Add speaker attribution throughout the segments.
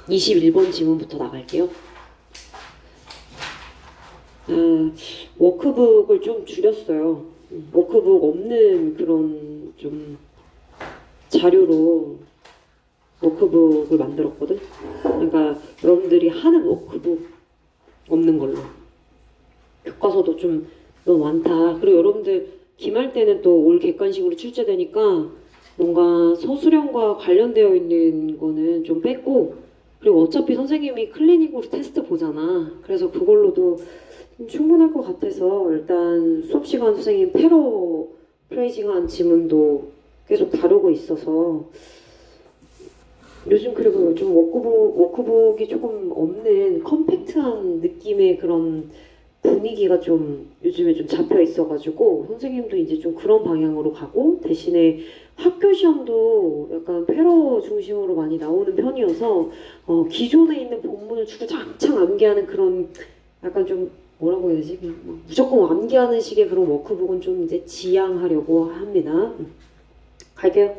Speaker 1: 21번 지문부터 나갈게요. 워크북을 좀 줄였어요. 워크북 없는 그런 좀 자료로 워크북을 만들었거든. 그러니까 여러분들이 하는 워크북 없는 걸로. 교과서도 좀 너무 많다. 그리고 여러분들 기말 때는 또 올 객관식으로 출제되니까 뭔가 서술형과 관련되어 있는 거는 좀 뺐고, 그리고 어차피 선생님이 클리닉으로 테스트 보잖아. 그래서 그걸로도 충분할 것 같아서 일단 수업시간 선생님 패러프레이징한 지문도 계속 다루고 있어서 요즘 그리고 좀 워크북이 조금 없는 컴팩트한 느낌의 그런 분위기가 좀 요즘에 좀 잡혀 있어가지고 선생님도 이제 좀 그런 방향으로 가고, 대신에 학교 시험도 약간 패러 중심으로 많이 나오는 편이어서 기존에 있는 본문을 주구장창 암기하는 그런 약간 좀 뭐라고 해야 되지? 무조건 암기하는 식의 그런 워크북은 좀 이제 지양하려고 합니다. 갈게요.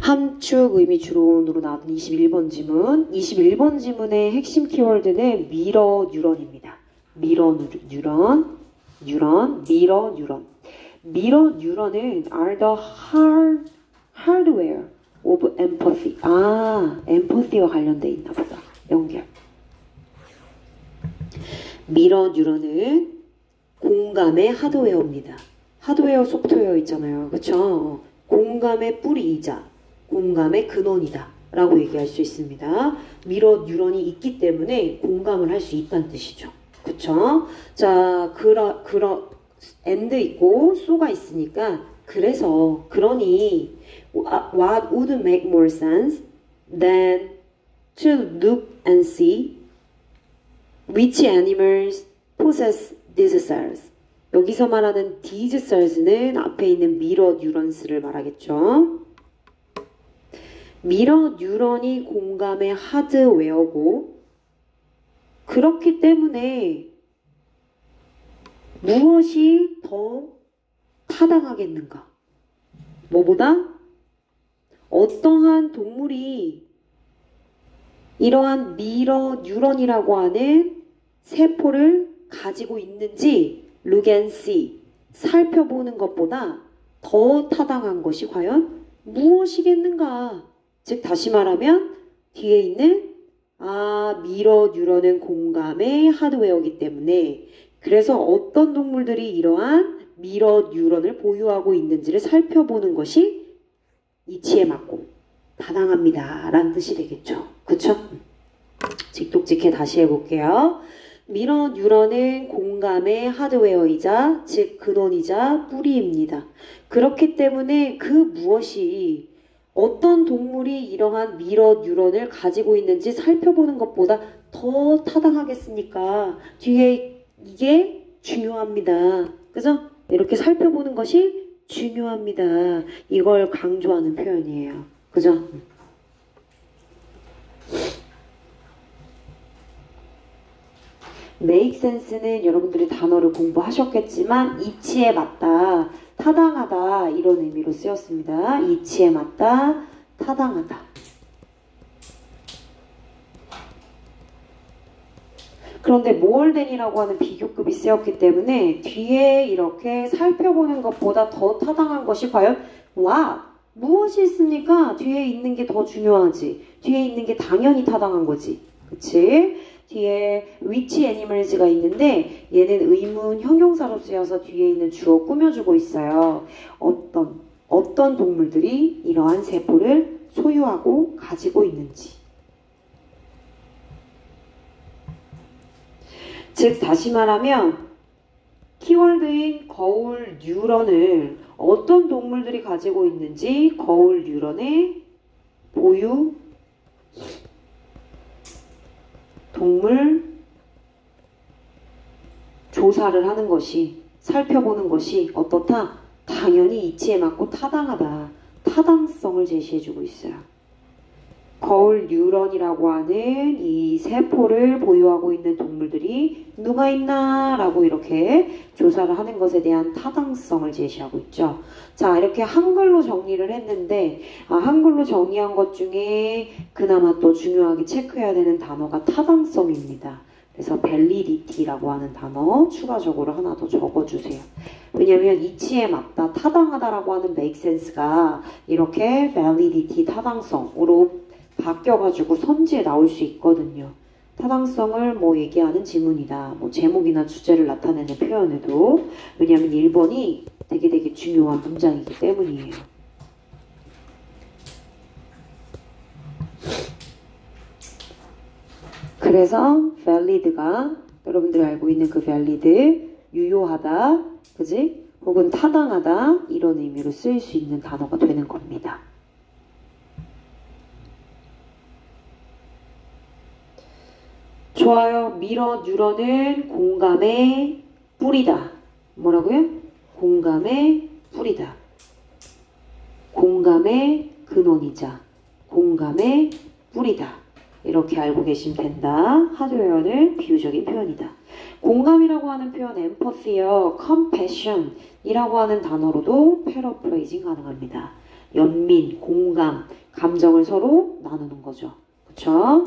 Speaker 1: 함축 의미 추론으로 나왔던 21번 지문. 21번 지문의 핵심 키워드는 미러 뉴런입니다. 미러 뉴런. 미러 뉴런은 are the hardware of empathy. empathy와 관련돼 있나 보다. 연결. 미러 뉴런은 공감의 하드웨어입니다. 하드웨어, 소프트웨어 있잖아요. 그쵸? 공감의 뿌리이자 공감의 근원이다 라고 얘기할 수 있습니다. 미러 뉴런이 있기 때문에 공감을 할 수 있다는 뜻이죠. 그쵸? 자, and 있고 so가 있으니까 그러니 what would make more sense than to look and see which animals possess these cells. 여기서 말하는 these cells는 앞에 있는 미러 뉴런스를 말하겠죠. 미러 뉴런이 공감의 하드웨어고, 그렇기 때문에 무엇이 더 타당하겠는가? 뭐보다? 어떠한 동물이 이러한 미러 뉴런이라고 하는 세포를 가지고 있는지 look and see, 살펴보는 것보다 더 타당한 것이 과연 무엇이겠는가? 즉 다시 말하면 뒤에 있는 미러 뉴런은 공감의 하드웨어이기 때문에, 그래서 어떤 동물들이 이러한 미러 뉴런을 보유하고 있는지를 살펴보는 것이 이치에 맞고 타당합니다 라는 뜻이 되겠죠. 그쵸? 직독직해 다시 해볼게요. 미러 뉴런은 공감의 하드웨어이자 즉 근원이자 뿌리입니다. 그렇기 때문에 그 무엇이 어떤 동물이 이러한 미러 뉴런을 가지고 있는지 살펴보는 것보다 더 타당하겠습니까? 뒤에 이게 중요합니다. 그죠? 이렇게 살펴보는 것이 중요합니다. 이걸 강조하는 표현이에요. 그죠? make sense는 여러분들이 단어를 공부하셨겠지만 이치에 맞다, 타당하다 이런 의미로 쓰였습니다. 이치에 맞다, 타당하다. 그런데 more than이라고 하는 비교급이 쓰였기 때문에 뒤에 이렇게 살펴보는 것보다 더 타당한 것이 과연 무엇이 있습니까? 뒤에 있는 게 더 중요하지. 뒤에 있는 게 당연히 타당한 거지. 그치? 뒤에 which animals가 있는데 얘는 의문 형용사로 쓰여서 뒤에 있는 주어 꾸며주고 있어요. 어떤 동물들이 이러한 세포를 소유하고 가지고 있는지. 즉 다시 말하면 키워드인 거울 뉴런을 어떤 동물들이 가지고 있는지 거울 뉴런의 보유 동물 조사를 하는 것이, 살펴보는 것이 어떻다? 당연히 이치에 맞고 타당하다. 타당성을 제시해주고 있어요. 거울 뉴런이라고 하는 이 세포를 보유하고 있는 동물들이 누가 있나 라고 이렇게 조사를 하는 것에 대한 타당성을 제시하고 있죠. 자, 이렇게 한글로 정리를 했는데 한글로 정리한 것 중에 그나마 또 중요하게 체크해야 되는 단어가 타당성입니다. 그래서 validity라고 하는 단어 추가적으로 하나 더 적어주세요. 왜냐면 이치에 맞다, 타당하다라고 하는 make sense가 이렇게 validity, 타당성으로 바뀌어가지고 선지에 나올 수 있거든요. 타당성을 뭐 얘기하는 지문이다. 뭐 제목이나 주제를 나타내는 표현에도. 왜냐하면 1번이 되게 중요한 문장이기 때문이에요. 그래서 valid가 여러분들이 알고 있는 그 valid, 유효하다, 그지? 혹은 타당하다 이런 의미로 쓰일 수 있는 단어가 되는 겁니다. 좋아요. 미러 뉴런은 공감의 뿌리다. 뭐라고요? 공감의 뿌리다. 공감의 근원이자 공감의 뿌리다. 이렇게 알고 계시면 된다. 하드웨어는 비유적인 표현이다. 공감이라고 하는 표현 empathy요, compassion 이라고 하는 단어로도 패러프레이징 가능합니다. 연민, 공감, 감정을 서로 나누는 거죠. 그쵸?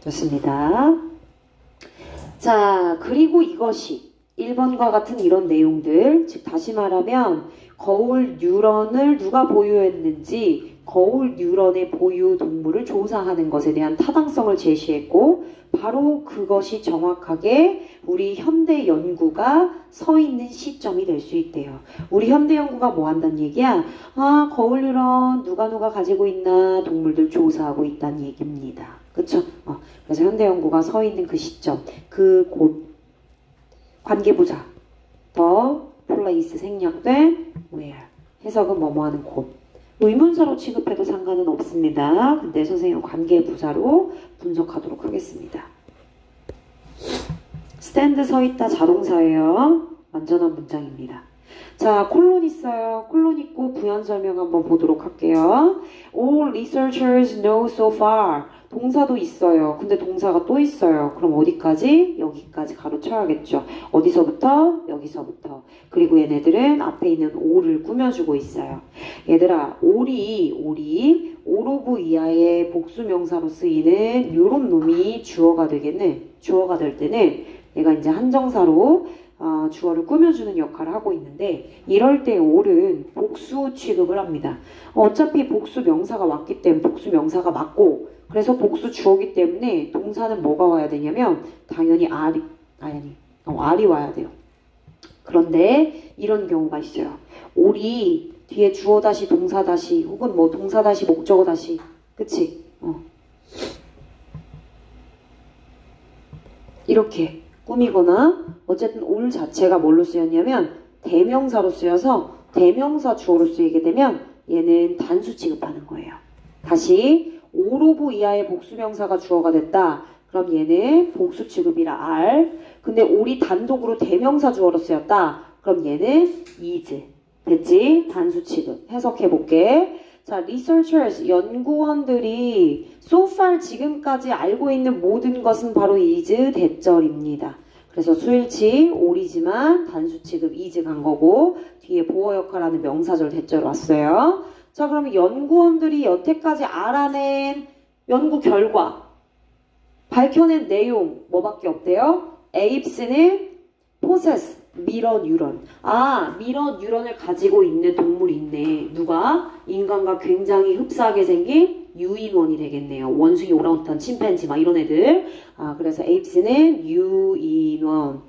Speaker 1: 좋습니다. 자, 그리고 이것이 1번과 같은 이런 내용들, 즉 다시 말하면 거울 뉴런을 누가 보유했는지 거울 뉴런의 보유 동물을 조사하는 것에 대한 타당성을 제시했고 바로 그것이 정확하게 우리 현대 연구가 서 있는 시점이 될 수 있대요. 우리 현대 연구가 뭐 한다는 얘기야? 아, 거울 뉴런 누가 가지고 있나 동물들 조사하고 있다는 얘기입니다. 그쵸? 그래서 현대 연구가 서 있는 그 시점, 그 곳, 관계부사, the place 생략된 where, 해석은 뭐뭐 하는 곳. 의문사로 취급해도 상관은 없습니다. 근데 선생님은 관계부사로 분석하도록 하겠습니다. stand 서 있다 자동사예요. 완전한 문장입니다. 자, 콜론 있어요. 콜론 있고 부연 설명 한번 보도록 할게요. All researchers know so far. 동사도 있어요. 근데 동사가 또 있어요. 그럼 어디까지? 여기까지 가로쳐야겠죠. 어디서부터? 여기서부터. 그리고 얘네들은 앞에 있는 all을 꾸며주고 있어요. 얘들아, all이 all of 이하의 복수명사로 쓰이는 요런 놈이 주어가 되겠네. 주어가 될 때는 얘가 이제 한정사로 주어를 꾸며주는 역할을 하고 있는데 이럴 때 all은 복수 취급을 합니다. 어차피 복수 명사가 왔기 때문에 복수 명사가 맞고 그래서 복수 주어기 때문에 동사는 뭐가 와야 되냐면 당연히 R이 와야 돼요. 그런데 이런 경우가 있어요. all이 뒤에 주어 다시 동사 다시 혹은 뭐 동사 다시 목적어 다시 그치? 이렇게 꾸미거나 어쨌든 all 자체가 뭘로 쓰였냐면 대명사로 쓰여서 대명사 주어로 쓰이게 되면 얘는 단수 취급하는 거예요. 다시 all of 이하의 복수명사가 주어가 됐다. 그럼 얘는 복수 취급이라 R. 근데 all이 단독으로 대명사 주어로 쓰였다. 그럼 얘는 is. 됐지? 단수 취급. 해석해볼게. 자, researchers, 연구원들이 so far 지금까지 알고 있는 모든 것은 바로 is 대절입니다. 그래서 수일치 all이지만 단수 취급 is 간 거고 뒤에 보어 역할하는 명사절 대절 왔어요. 자, 그러면 연구원들이 여태까지 알아낸 연구 결과 밝혀낸 내용 뭐밖에 없대요? 에입스는 possess, 미러 뉴런. 미러 뉴런을 가지고 있는 동물이 있네. 누가? 인간과 굉장히 흡사하게 생긴 유인원이 되겠네요. 원숭이, 오랑우탄, 침팬지 막 이런 애들. 그래서 에입스는 유인원.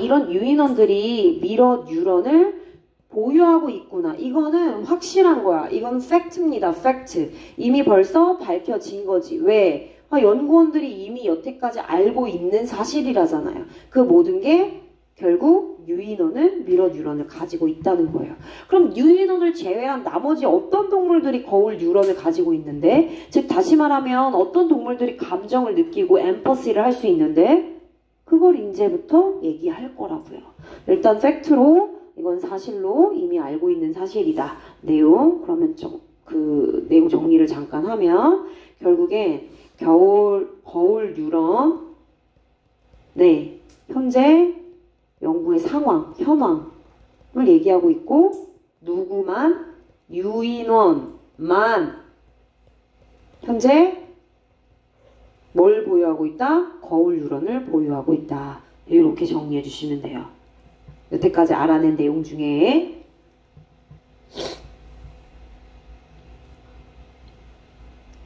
Speaker 1: 이런 유인원들이 미러 뉴런을 보유하고 있구나. 이거는 확실한 거야. 이건 팩트입니다. 팩트. 이미 벌써 밝혀진 거지. 왜? 연구원들이 이미 여태까지 알고 있는 사실이라잖아요. 그 모든 게 결국 유인원은 미러 뉴런을 가지고 있다는 거예요. 그럼 유인원을 제외한 나머지 어떤 동물들이 거울 뉴런을 가지고 있는데, 즉 다시 말하면 어떤 동물들이 감정을 느끼고 엠퍼시를 할 수 있는데 그걸 이제부터 얘기할 거라고요. 일단 팩트로 이건 이건 사실로 이미 알고 있는 사실이다. 내용 그러면 그 내용 정리를 잠깐 하면 결국에 거울 뉴런 네 현재 연구의 상황, 현황을 얘기하고 있고 누구만 유인원만 현재 뭘 보유하고 있다? 거울 뉴런을 보유하고 있다. 이렇게 정리해 주시면 돼요. 여태까지 알아낸 내용 중에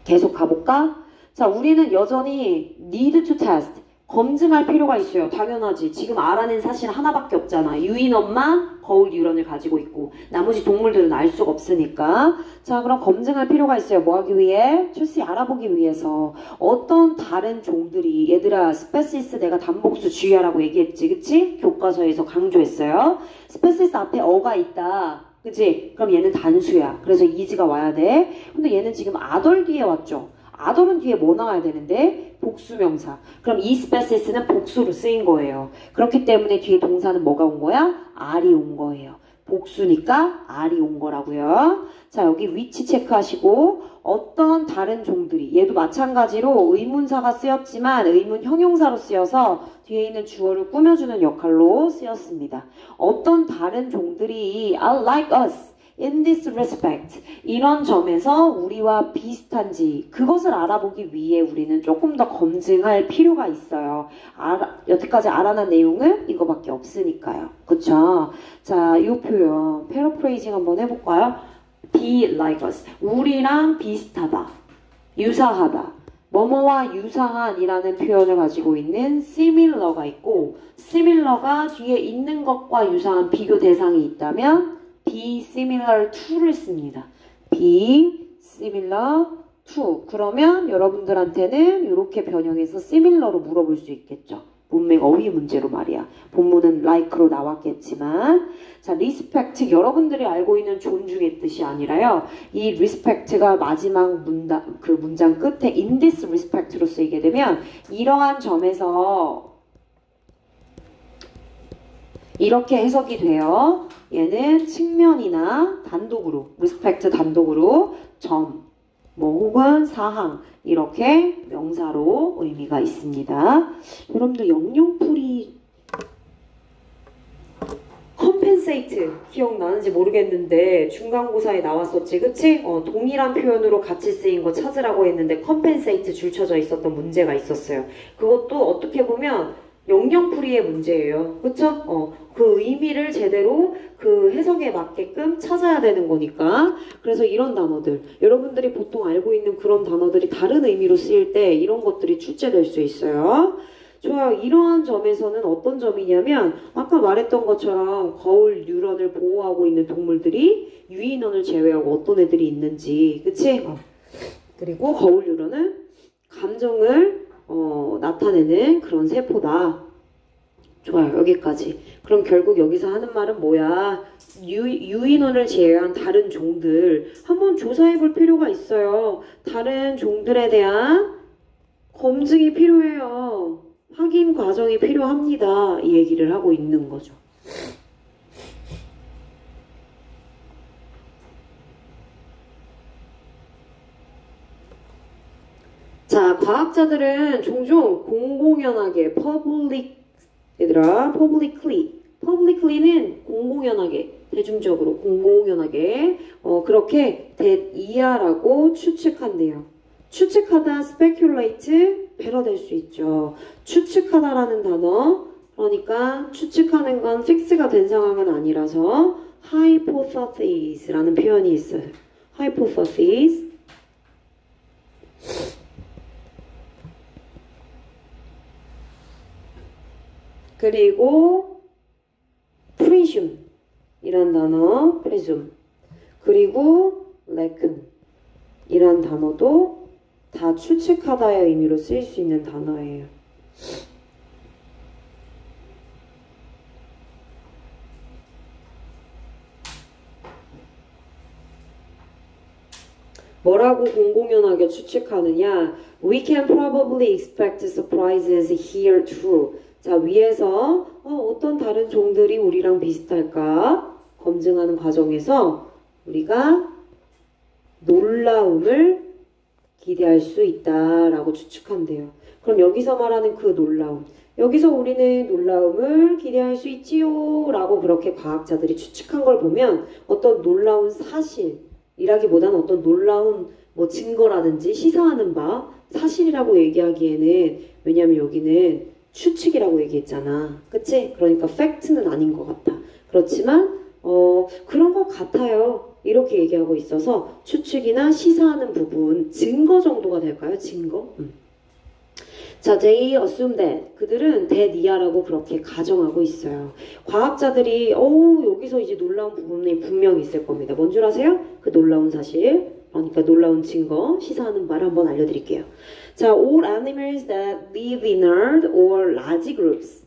Speaker 1: 계속 가볼까? 자, 우리는 여전히 need to test 검증할 필요가 있어요. 당연하지. 지금 알아낸 사실 하나밖에 없잖아. 유인원만 거울 뉴런을 가지고 있고 나머지 동물들은 알 수가 없으니까. 자, 그럼 검증할 필요가 있어요. 뭐 하기 위해? 출시 알아보기 위해서. 어떤 다른 종들이 얘들아 스페시스 내가 단복수 주의하라고 얘기했지. 그치? 교과서에서 강조했어요. 스페시스 앞에 어가 있다. 그치? 그럼 얘는 단수야. 그래서 is가 와야 돼. 근데 얘는 지금 아덜 뒤에 왔죠. 아덜은 뒤에 뭐 나와야 되는데? 복수명사. 그럼 이 스페시스는 복수로 쓰인 거예요. 그렇기 때문에 뒤에 동사는 뭐가 온 거야? R이 온 거예요. 복수니까 R이 온 거라고요. 자, 여기 위치 체크하시고 어떤 다른 종들이 얘도 마찬가지로 의문사가 쓰였지만 의문 형용사로 쓰여서 뒤에 있는 주어를 꾸며주는 역할로 쓰였습니다. 어떤 다른 종들이 are like us in this respect 이런 점에서 우리와 비슷한지 그것을 알아보기 위해 우리는 조금 더 검증할 필요가 있어요. 여태까지 알아낸 내용은 이거밖에 없으니까요. 그쵸? 자, 이 표현 패러프레이징 한번 해볼까요? be like us 우리랑 비슷하다, 유사하다 뭐뭐와 유사한 이라는 표현을 가지고 있는 similar가 있고 similar가 뒤에 있는 것과 유사한 비교 대상이 있다면 be similar to를 씁니다. be similar to. 그러면 여러분들한테는 이렇게 변형해서 similar로 물어볼 수 있겠죠. 문맥 어휘 문제로 말이야. 본문은 like로 나왔겠지만 자, respect 여러분들이 알고 있는 존중의 뜻이 아니라요. 이 respect가 마지막 문장 끝에 in this respect로 쓰이게 되면 이러한 점에서 이렇게 해석이 돼요. 얘는 측면이나 단독으로, respect 단독으로 점, 뭐 혹은 사항 이렇게 명사로 의미가 있습니다. 여러분들 영영풀이 compensate 기억나는지 모르겠는데 중간고사에 나왔었지, 그치? 동일한 표현으로 같이 쓰인 거 찾으라고 했는데 compensate 줄쳐져 있었던 문제가 있었어요. 그것도 어떻게 보면 영영풀이의 문제예요. 그쵸? 그 의미를 제대로 그 해석에 맞게끔 찾아야 되는 거니까. 그래서 이런 단어들, 여러분들이 보통 알고 있는 그런 단어들이 다른 의미로 쓰일 때 이런 것들이 출제될 수 있어요. 좋아요. 이러한 점에서는 어떤 점이냐면 아까 말했던 것처럼 거울 뉴런을 보호하고 있는 동물들이 유인원을 제외하고 어떤 애들이 있는지, 그치? 그리고 거울 뉴런은 감정을 나타내는 그런 세포다. 좋아요. 여기까지. 그럼 결국 여기서 하는 말은 뭐야? 유인원을 제외한 다른 종들 한번 조사해 볼 필요가 있어요. 다른 종들에 대한 검증이 필요해요. 확인 과정이 필요합니다. 이 얘기를 하고 있는 거죠. 자, 과학자들은 종종 공공연하게 publicly는 공공연하게, 대중적으로 공공연하게 그렇게 이하라고 추측한대요. 추측하다, speculate, 배러될 수 있죠. 추측하다라는 단어, 그러니까 추측하는 건 fix가 된 상황은 아니라서 hypothesis라는 표현이 있어요. hypothesis. 그리고 presume 이란 단어, presume. 그리고 reckon 이란 단어도 다 추측하다의 의미로 쓰일 수 있는 단어예요. 뭐라고 공공연하게 추측하느냐? We can probably expect surprises here too. 자, 위에서 어떤 다른 종들이 우리랑 비슷할까? 검증하는 과정에서 우리가 놀라움을 기대할 수 있다라고 추측하면 돼요. 그럼 여기서 말하는 그 놀라움, 여기서 우리는 놀라움을 기대할 수 있지요 라고 그렇게 과학자들이 추측한 걸 보면 어떤 놀라운 사실이라기보다는 어떤 놀라운 뭐 증거라든지 시사하는 바 사실이라고 얘기하기에는, 왜냐면 여기는 추측이라고 얘기했잖아. 그치? 그러니까 팩트는 아닌 것 같다. 그렇지만 그런 것 같아요. 이렇게 얘기하고 있어서 추측이나 시사하는 부분, 증거 정도가 될까요? 증거? 자, they assume that. 그들은 that이야라고 그렇게 가정하고 있어요. 과학자들이 여기서 이제 놀라운 부분이 분명히 있을 겁니다. 뭔 줄 아세요? 그 놀라운 사실, 그러니까 놀라운 증거, 시사하는 말 한번 알려드릴게요. 자, all animals that live in herd or large groups.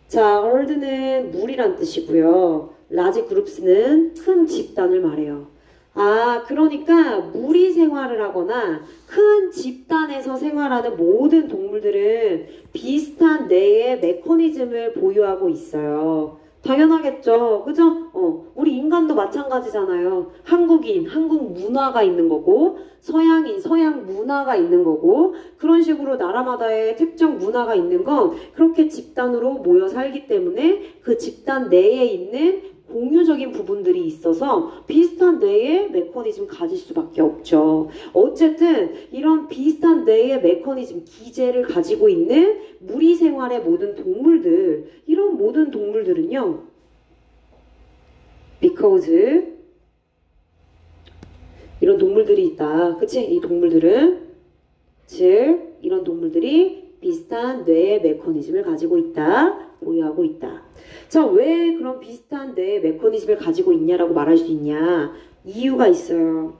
Speaker 1: 자, herd는 무리란 뜻이고요. large groups는 큰 집단을 말해요. 아, 그러니까 무리 생활을 하거나 큰 집단에서 생활하는 모든 동물들은 비슷한 뇌의 메커니즘을 보유하고 있어요. 당연하겠죠. 그죠? 우리 인간도 마찬가지잖아요. 한국인, 한국 문화가 있는 거고, 서양인, 서양 문화가 있는 거고, 그런 식으로 나라마다의 특정 문화가 있는 건 그렇게 집단으로 모여 살기 때문에 그 집단 내에 있는 공유적인 부분들이 있어서 비슷한 뇌의 메커니즘 가질 수밖에 없죠. 어쨌든 이런 비슷한 뇌의 메커니즘, 기제를 가지고 있는 무리 생활의 모든 동물들, 이런 모든 동물들은요, because 이런 동물들이 있다. 그치? 이 동물들은, 즉 이런 동물들이 비슷한 뇌의 메커니즘을 가지고 있다. 보유하고 있다. 자, 왜 그런 비슷한 뇌의 메커니즘을 가지고 있냐라고 말할 수 있냐? 이유가 있어요.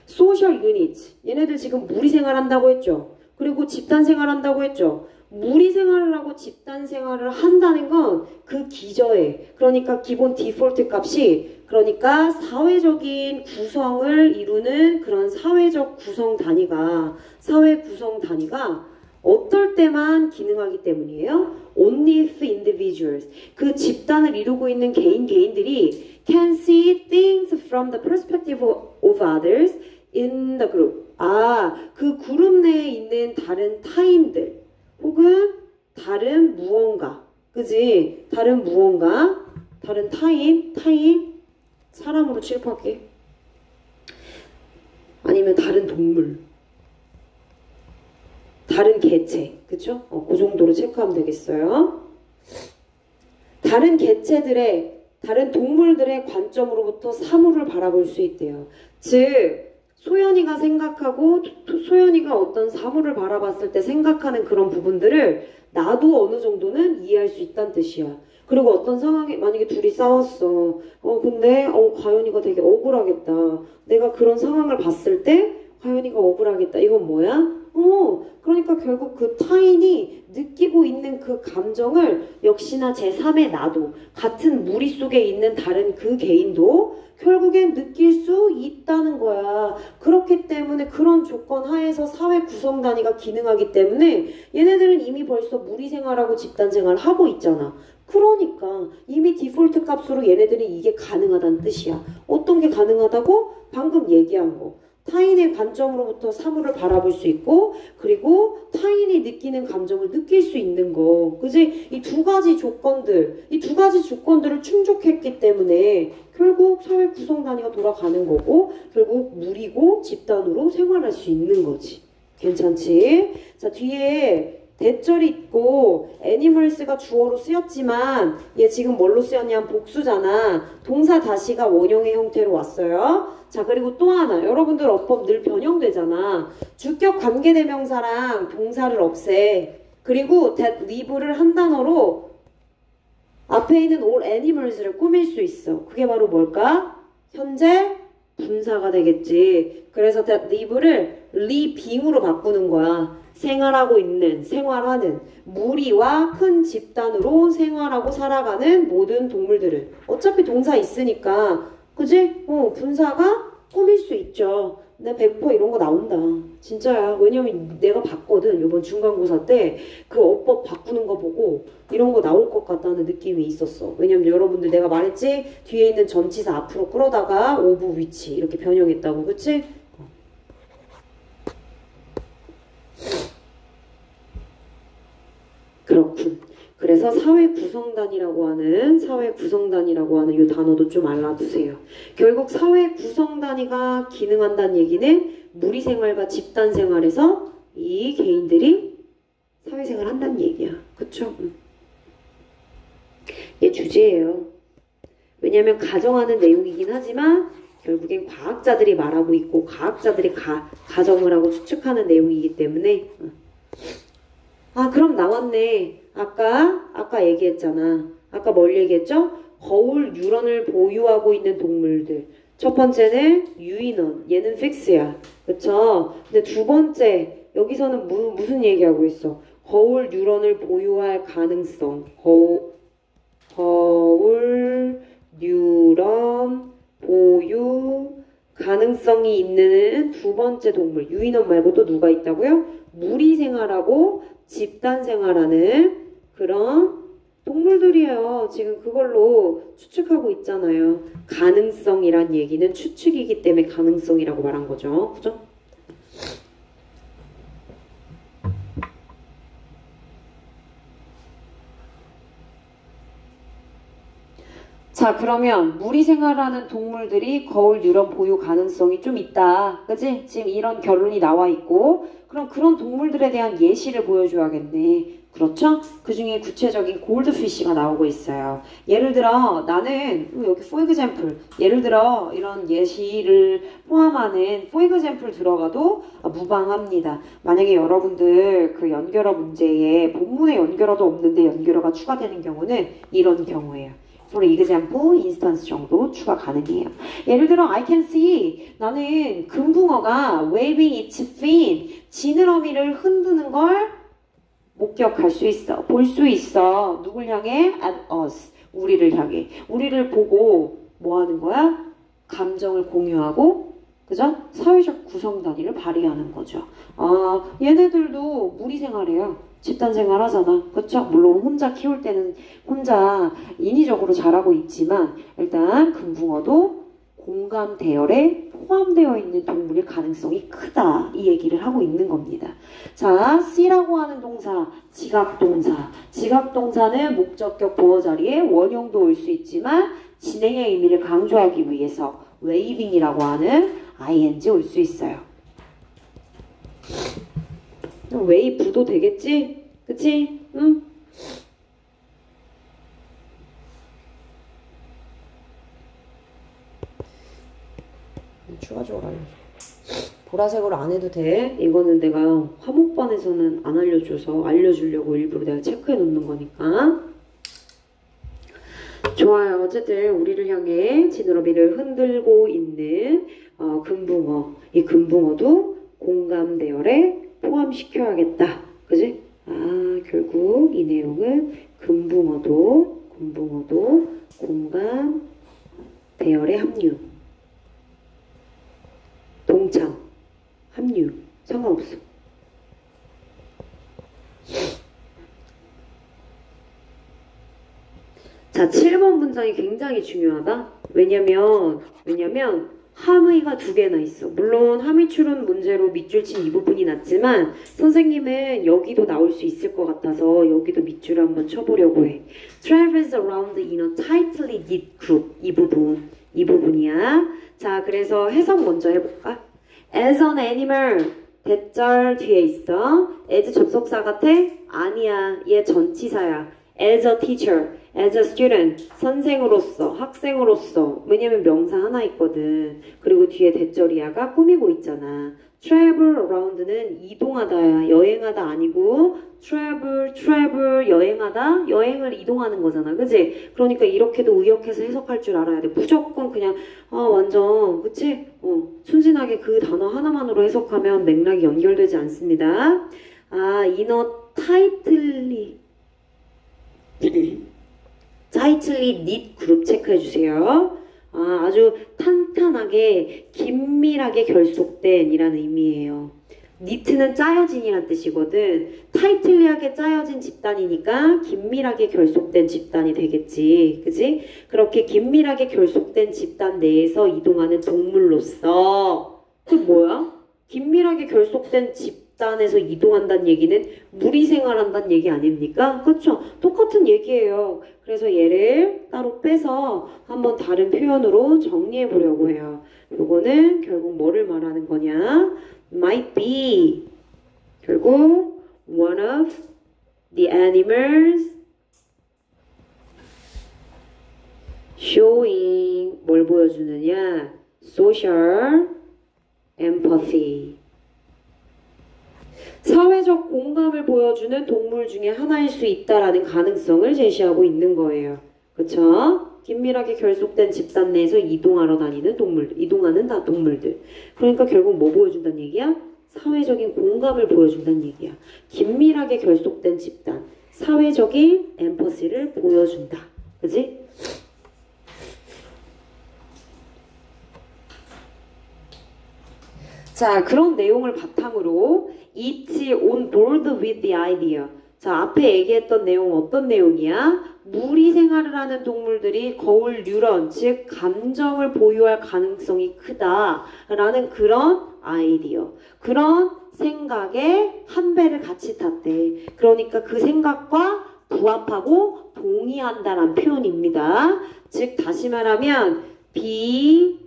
Speaker 1: 소셜 유닛. 얘네들 지금 무리 생활한다고 했죠. 그리고 집단 생활한다고 했죠. 무리 생활을 하고 집단 생활을 한다는 건 그 기저에, 그러니까 기본 디폴트 값이, 그러니까 사회적인 구성을 이루는 그런 사회적 구성 단위가, 사회 구성 단위가 어떨 때만 기능하기 때문이에요. Only if individuals, 그 집단을 이루고 있는 개인들이 can see things from the perspective of others in the group. 아, 그 그룹 내에 있는 다른 타인들 혹은 다른 무언가, 그지? 다른 무언가, 다른 타인, 사람으로 취급할게. 아니면 다른 동물, 다른 개체, 그쵸? 그 정도로 체크하면 되겠어요. 다른 개체들의, 다른 동물들의 관점으로부터 사물을 바라볼 수 있대요. 즉, 소연이가 생각하고, 소연이가 어떤 사물을 바라봤을 때 생각하는 그런 부분들을 나도 어느 정도는 이해할 수 있다는 뜻이야. 그리고 어떤 상황에 만약에 둘이 싸웠어. 근데 과연이가 되게 억울하겠다. 내가 그런 상황을 봤을 때 과연이가 억울하겠다. 이건 뭐야? 그러니까 결국 그 타인이 느끼고 있는 그 감정을 역시나 제3의 나도, 같은 무리 속에 있는 다른 그 개인도 결국엔 느낄 수 있다는 거야. 그렇기 때문에 그런 조건 하에서 사회 구성 단위가 기능하기 때문에 얘네들은 이미 벌써 무리 생활하고 집단 생활을 하고 있잖아. 그러니까 이미 디폴트 값으로 얘네들이 이게 가능하다는 뜻이야. 어떤 게 가능하다고? 방금 얘기한 거. 타인의 관점으로부터 사물을 바라볼 수 있고, 그리고 타인이 느끼는 감정을 느낄 수 있는 거. 그지? 이 두 가지 조건들을 충족했기 때문에 결국 사회 구성 단위가 돌아가는 거고, 결국 무리고 집단으로 생활할 수 있는 거지. 괜찮지? 자, 뒤에 대절이 있고 animals가 주어로 쓰였지만 얘 지금 뭘로 쓰였냐면 복수잖아. 동사 다시가 원형의 형태로 왔어요. 자, 그리고 또 하나, 여러분들 어법 늘 변형되잖아. 주격 관계대명사랑 동사를 없애. 그리고 that live를 한 단어로 앞에 있는 all animals를 꾸밀 수 있어. 그게 바로 뭘까? 현재 분사가 되겠지. 그래서 that live를 living으로 바꾸는 거야. 생활하는 무리와 큰 집단으로 생활하고 살아가는 모든 동물들은 어차피 동사 있으니까, 그지? 분사가 꾸밀 수 있죠. 나 100% 이런 거 나온다. 진짜야. 왜냐면 내가 봤거든. 이번 중간고사 때 그 어법 바꾸는 거 보고 이런 거 나올 것 같다는 느낌이 있었어. 왜냐면 여러분들 내가 말했지? 뒤에 있는 전치사 앞으로 끌어다가 오브 위치 이렇게 변형했다고. 그치? 그렇군. 그래서 사회구성단이라고 하는 이 단어도 좀 알아두세요. 결국 사회구성단위가 기능한다는 얘기는 무리생활과 집단생활에서 이 개인들이 사회생활 한다는 얘기야. 그쵸? 얘 주제예요. 왜냐면 가정하는 내용이긴 하지만 결국엔 과학자들이 말하고 있고 과학자들이 가정을 하고 추측하는 내용이기 때문에 그럼 나왔네. 아까 얘기했잖아. 아까 뭘 얘기했죠? 거울 뉴런을 보유하고 있는 동물들. 첫 번째는 유인원. 얘는 픽스야. 그쵸? 근데 두 번째, 여기서는 무슨 얘기하고 있어? 거울 뉴런을 보유할 가능성. 거울 뉴런 보유 가능성이 있는 두 번째 동물. 유인원 말고 또 누가 있다고요? 무리생활하고 집단생활하는 그런 동물들이에요. 지금 그걸로 추측하고 있잖아요. 가능성이란 얘기는 추측이기 때문에 가능성이라고 말한 거죠. 그죠? 자, 그러면 무리생활하는 동물들이 거울 뉴런 보유 가능성이 좀 있다. 그치? 지금 이런 결론이 나와 있고 그럼 그런 동물들에 대한 예시를 보여줘야겠네. 그렇죠? 그 중에 구체적인 골드피쉬가 나오고 있어요. 예를 들어 나는 여기 for example 예를 들어 이런 예시를 포함하는 for example 들어가도 무방합니다. 만약에 여러분들 그 연결어 문제에 본문에 연결어도 없는데 연결어가 추가되는 경우는 이런 경우예요. for example, instance 정도 추가 가능해요. 예를 들어 I can see 나는 금붕어가 waving its fin 지느러미를 흔드는 걸 목격할 수 있어. 볼 수 있어. 누굴 향해? At us. 우리를 향해. 우리를 보고 뭐 하는 거야? 감정을 공유하고 그죠? 사회적 구성단위를 발휘하는 거죠. 얘네들도 무리생활이에요. 집단생활 하잖아. 그쵸? 물론 혼자 키울 때는 혼자 인위적으로 자라고 있지만 일단 금붕어도 공감 대열에 포함되어 있는 동물일 가능성이 크다. 이 얘기를 하고 있는 겁니다. 자, C라고 하는 동사, 지각동사. 지각동사는 목적격 보어 자리에 원형도 올 수 있지만 진행의 의미를 강조하기 위해서 waving이라고 하는 ing 올 수 있어요. 웨이브도 되겠지? 그치? 응? 추가적으로 알려줘. 보라색으로 안 해도 돼. 이거는 내가 화목반에서는 안 알려줘서 알려주려고 일부러 내가 체크해 놓는 거니까. 좋아요. 어쨌든 우리를 향해 지느러미를 흔들고 있는 금붕어. 이 금붕어도 공감 대열에 포함시켜야겠다. 그지? 결국 이 내용은 금붕어도 공감 대열에 합류. 동참, 합류. 상관없어. 자, 7번 문장이 굉장히 중요하다. 왜냐면 함의가 두 개나 있어. 물론 함의출은 문제로 밑줄 친 이 부분이 났지만 선생님은 여기도 나올 수 있을 것 같아서 여기도 밑줄을 한번 쳐보려고 해. Travels around in a tightly knit group. 이 부분이야. 자, 그래서 해석 먼저 해볼까? As an animal. 대절 뒤에 있어. as 접속사 같아? 아니야. 얘 전치사야. As a teacher, as a student, 선생으로서, 학생으로서. 왜냐면 명사 하나 있거든. 그리고 뒤에 대절이야가 꾸미고 있잖아. travel around는 이동하다야. 여행하다 아니고 travel, 여행하다. 여행을 이동하는 거잖아. 그치? 그러니까 이렇게도 의역해서 해석할 줄 알아야 돼. 무조건 그냥 완전 그치? 순진하게 그 단어 하나만으로 해석하면 맥락이 연결되지 않습니다. inner tightly knit 그룹 체크해주세요. 아주 탄탄하게 긴밀하게 결속된 이라는 의미예요. 니트는 짜여진이란 뜻이거든. 타이틀리하게 짜여진 집단이니까 긴밀하게 결속된 집단이 되겠지. 그지? 그렇게 긴밀하게 결속된 집단 내에서 이동하는 동물로서 그 뭐야? 긴밀하게 결속된 집단에서 이동한다는 얘기는 무리 생활한다는 얘기 아닙니까? 그렇죠? 똑같은 얘기예요. 그래서 얘를 따로 빼서 한번 다른 표현으로 정리해 보려고 해요. 요거는 결국 뭐를 말하는 거냐? Might be 결국 one of the animals showing 뭘 보여주느냐? Social empathy 사회적 공감을 보여주는 동물 중에 하나일 수 있다라는 가능성을 제시하고 있는 거예요. 그쵸? 긴밀하게 결속된 집단 내에서 이동하러 다니는 동물들, 이동하는 동물들. 그러니까 결국 뭐 보여준다는 얘기야? 사회적인 공감을 보여준다는 얘기야. 긴밀하게 결속된 집단, 사회적인 엠퍼시를 보여준다. 그지? 자, 그런 내용을 바탕으로 It's on board with the idea. 자, 앞에 얘기했던 내용 어떤 내용이야? 무리 생활을 하는 동물들이 거울 뉴런, 즉 감정을 보유할 가능성이 크다라는 그런 아이디어, 그런 생각에 한 배를 같이 탔대. 그러니까 그 생각과 부합하고 동의한다라는 표현입니다. 즉 다시 말하면 be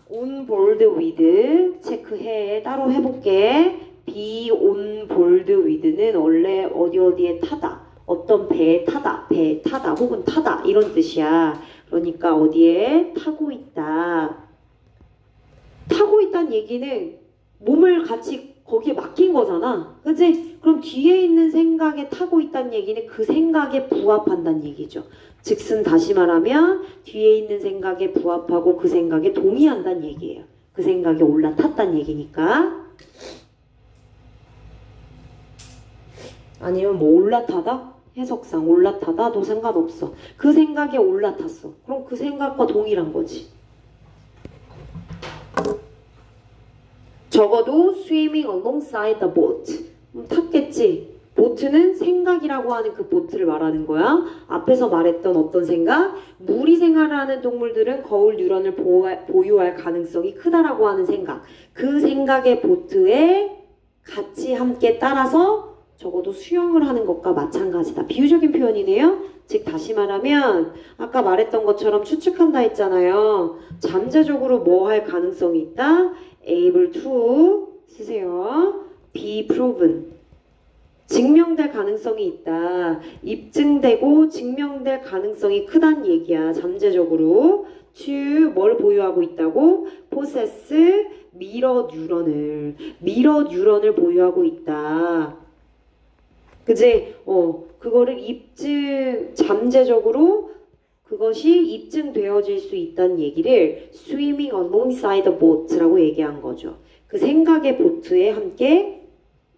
Speaker 1: on board with 체크해. 따로 해볼게. be on board with는 원래 어디에 타다, 어떤 배에 타다, 혹은 타다 이런 뜻이야. 그러니까 어디에 타고 있다. 타고 있다는 얘기는 몸을 같이 거기에 맡긴 거잖아. 그치? 그럼 뒤에 있는 생각에 타고 있다는 얘기는 그 생각에 부합한다는 얘기죠. 즉슨 다시 말하면 뒤에 있는 생각에 부합하고 그 생각에 동의한다는 얘기예요. 그 생각에 올라탔다는 얘기니까. 아니면 뭐 올라타다? 해석상 올라타다도 상관없어. 그 생각에 올라탔어. 그럼 그 생각과 동일한 거지. 적어도 swimming alongside the boat. 탔겠지. 보트는 생각이라고 하는 그 보트를 말하는 거야. 앞에서 말했던 어떤 생각? 무리 생활을 하는 동물들은 거울 뉴런을 보유할 가능성이 크다라고 하는 생각. 그 생각의 보트에 같이 함께 따라서 적어도 수영을 하는 것과 마찬가지다. 비유적인 표현이네요. 즉 다시 말하면 아까 말했던 것처럼 추측한다 했잖아요. 잠재적으로 뭐 할 가능성이 있다? able to 쓰세요. be proven 증명될 가능성이 있다. 입증되고 증명될 가능성이 크다는 얘기야. 잠재적으로 to 뭘 보유하고 있다고? possess mirror 뉴런을 보유하고 있다. 그지? 그거를 잠재적으로 그것이 입증되어질 수 있다는 얘기를 swimming alongside the boat라고 얘기한 거죠. 그 생각의 보트에 함께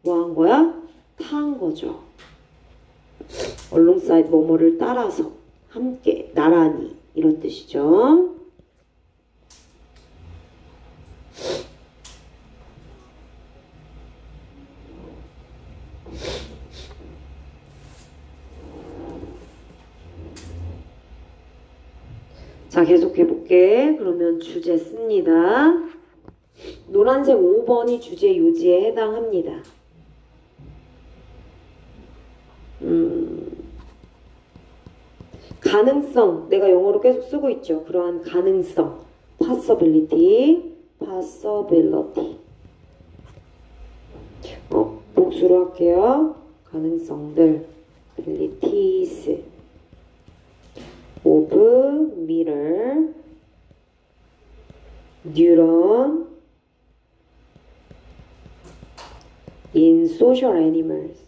Speaker 1: 뭐 한 거야? 탄 거죠. alongside 뭐뭐를 따라서 함께 나란히 이런 뜻이죠. 자, 계속 해볼게. 그러면 주제 씁니다. 노란색 5번이 주제 요지에 해당합니다. 가능성, 내가 영어로 계속 쓰고 있죠. 그러한 가능성, possibility. 복수로 할게요. 가능성들, abilities of mirror neuron in social animals.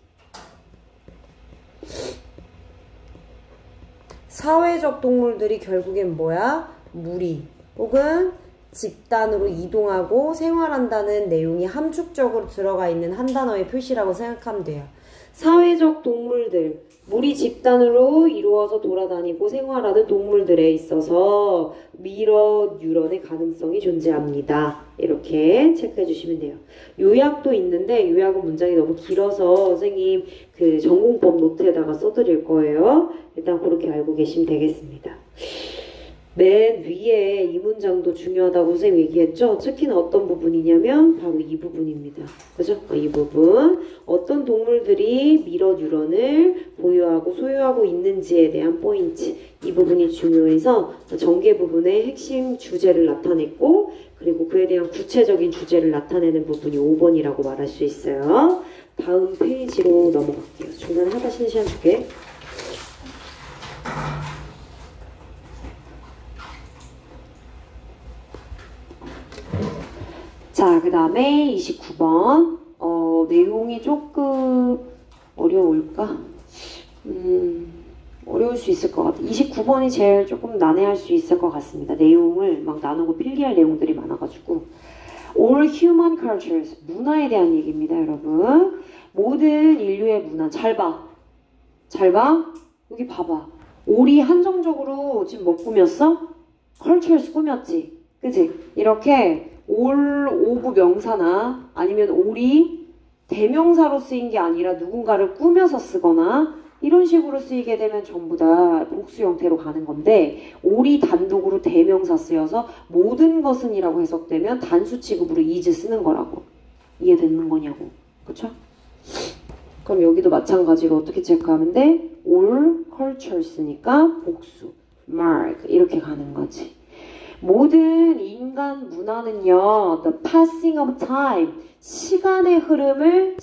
Speaker 1: 사회적 동물들이 결국엔 뭐야? 무리 혹은 집단으로 이동하고 생활한다는 내용이 함축적으로 들어가 있는 한 단어의 표시라고 생각하면 돼요. 사회적 동물들, 무리 집단으로 이루어서 돌아다니고 생활하는 동물들에 있어서 미러 뉴런의 가능성이 존재합니다. 이렇게 체크해 주시면 돼요. 요약도 있는데 요약은 문장이 너무 길어서 선생님 그 전공법 노트에다가 써드릴 거예요. 일단 그렇게 알고 계시면 되겠습니다. 맨 위에 이 문장도 중요하다고 선생님 얘기했죠? 특히나 어떤 부분이냐면 바로 이 부분입니다. 그죠? 이 부분. 어떤 동물들이 미러 뉴런을 보유하고 소유하고 있는지에 대한 포인트. 이 부분이 중요해서 전개 부분의 핵심 주제를 나타냈고 그리고 그에 대한 구체적인 주제를 나타내는 부분이 5번이라고 말할 수 있어요. 다음 페이지로 넘어갈게요. 중간에 하다 쉬는 시간 줄게. 자, 그 다음에 29번. 내용이 조금 어려울까? 어려울 수 있을 것 같아. 29번이 제일 조금 난해할 수 있을 것 같습니다. 내용을 막 나누고 필기할 내용들이 많아가지고. All human cultures. 문화에 대한 얘기입니다, 여러분. 모든 인류의 문화. 잘 봐. 잘 봐. 여기 봐봐. all이 한정적으로 지금 뭐 꾸몄어? cultures 꾸몄지. 그치? 이렇게 all of 명사나 아니면 all이 대명사로 쓰인 게 아니라 누군가를 꾸며서 쓰거나 이런 식으로 쓰이게 되면 전부 다 복수 형태로 가는 건데 all이 단독으로 대명사 쓰여서 모든 것은 이라고 해석되면 단수 취급으로 is 쓰는 거라고. 이해되는 거냐고. 그쵸? 그럼 여기도 마찬가지로 어떻게 체크하면 돼? all cultures니까 복수 mark 이렇게 가는 거지. 모든 인간 문화는요, the passing of time, 시간의 흐름을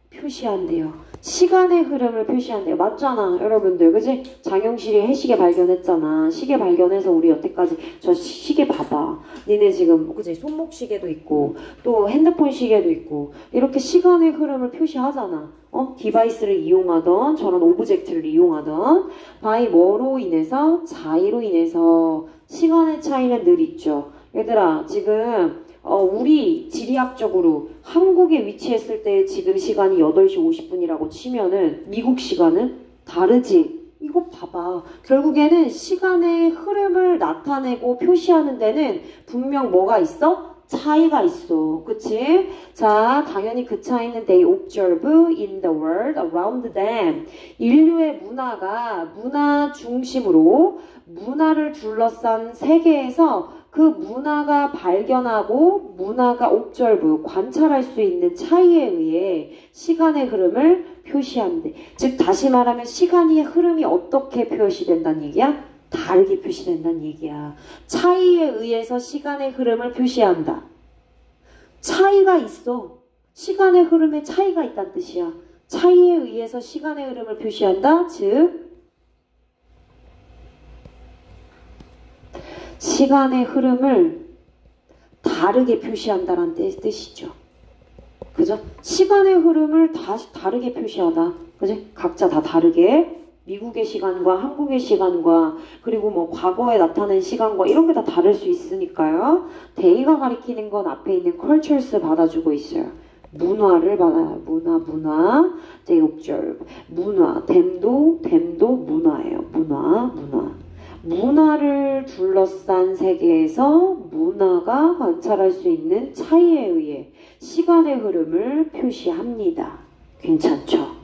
Speaker 1: 표시한대요. 시간의 흐름을 표시한대요. 맞잖아, 여러분들. 그지? 장영실이 해시계 발견했잖아. 시계 발견해서 우리 여태까지 저 시계 봐봐. 니네 지금, 그지? 손목시계도 있고, 또 핸드폰 시계도 있고, 이렇게 시간의 흐름을 표시하잖아. 디바이스를 이용하던, 저런 오브젝트를 이용하던, by 뭐로 인해서? 자의로 인해서. 시간의 차이는 늘 있죠. 얘들아, 지금, 우리 지리학적으로 한국에 위치했을 때 지금 시간이 8시 50분이라고 치면은 미국 시간은 다르지. 이거 봐봐. 결국에는 시간의 흐름을 나타내고 표시하는 데는 분명 뭐가 있어? 차이가 있어. 그치? 자, 당연히 그 차이는 they observe in the world around them. 인류의 문화가 문화 중심으로 문화를 둘러싼 세계에서 그 문화가 발견하고 문화가 observe, 관찰할 수 있는 차이에 의해 시간의 흐름을 표시한대. 즉 다시 말하면 시간의 흐름이 어떻게 표시된다는 얘기야? 다르게 표시된다는 얘기야. 차이에 의해서 시간의 흐름을 표시한다. 차이가 있어. 시간의 흐름에 차이가 있다는 뜻이야. 차이에 의해서 시간의 흐름을 표시한다. 즉 시간의 흐름을 다르게 표시한다는 뜻이죠. 그죠? 시간의 흐름을 다르게 표시하다. 그죠? 각자 다 다르게. 미국의 시간과 한국의 시간과 그리고 뭐 과거에 나타낸 시간과 이런 게 다 다를 수 있으니까요. day가 가리키는 건 앞에 있는 cultures 받아주고 있어요. 문화를 받아요. 문화. they observe. 문화. them도 문화예요. 문화. 문화를 둘러싼 세계에서 문화가 관찰할 수 있는 차이에 의해 시간의 흐름을 표시합니다. 괜찮죠?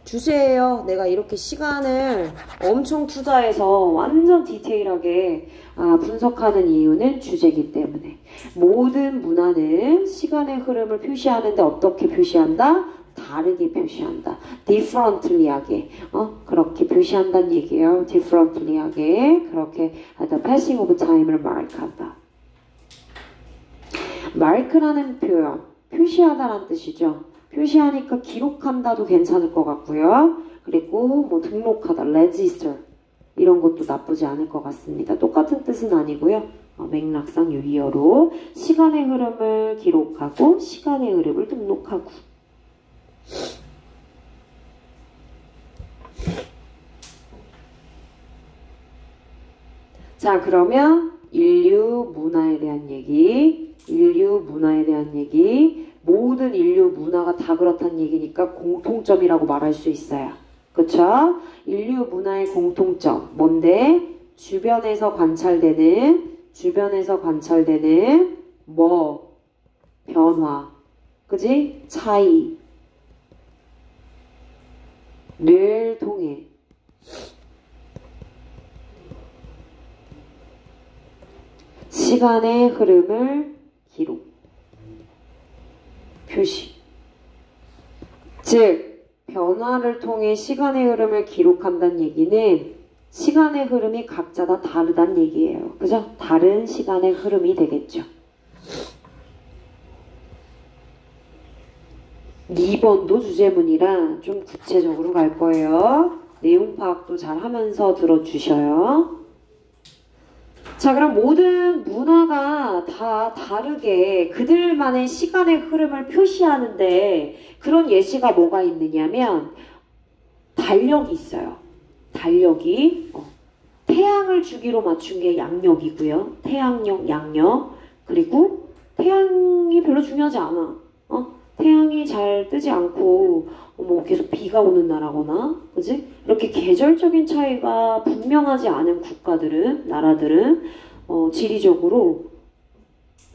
Speaker 1: 주제예요. 내가 이렇게 시간을 엄청 투자해서 완전 디테일하게 분석하는 이유는 주제이기 때문에 모든 문화는 시간의 흐름을 표시하는데 어떻게 표시한다? 다르게 표시한다. differently하게 그렇게 표시한다는 얘기예요. differently하게 그렇게 the passing of time을 mark한다. mark라는 표현 표시하다라는 뜻이죠. 표시하니까 기록한다도 괜찮을 것 같고요. 그리고 뭐 등록하다, register 이런 것도 나쁘지 않을 것 같습니다. 똑같은 뜻은 아니고요. 맥락상 유의어로 시간의 흐름을 기록하고 시간의 흐름을 등록하고. 자, 그러면 인류 문화에 대한 얘기 모든 인류 문화가 다 그렇다는 얘기니까 공통점이라고 말할 수 있어요. 그쵸? 인류 문화의 공통점 뭔데? 주변에서 관찰되는 뭐 변화, 그지? 차이를 통해 시간의 흐름을 기록, 표시. 즉, 변화를 통해 시간의 흐름을 기록한다는 얘기는 시간의 흐름이 각자 다 다르다는 얘기예요. 그죠? 다른 시간의 흐름이 되겠죠. 2번도 주제문이라 좀 구체적으로 갈 거예요. 내용 파악도 잘 하면서 들어주셔요. 자, 그럼 모든 문화가 다 다르게 그들만의 시간의 흐름을 표시하는데 그런 예시가 뭐가 있느냐면 달력이 있어요. 달력이 태양을 주기로 맞춘 게 양력이고요. 태양력, 양력. 그리고 태양이 별로 중요하지 않아. 태양이 잘 뜨지 않고 뭐 계속 비가 오는 나라거나, 그지? 이렇게 계절적인 차이가 분명하지 않은 국가들은, 나라들은 지리적으로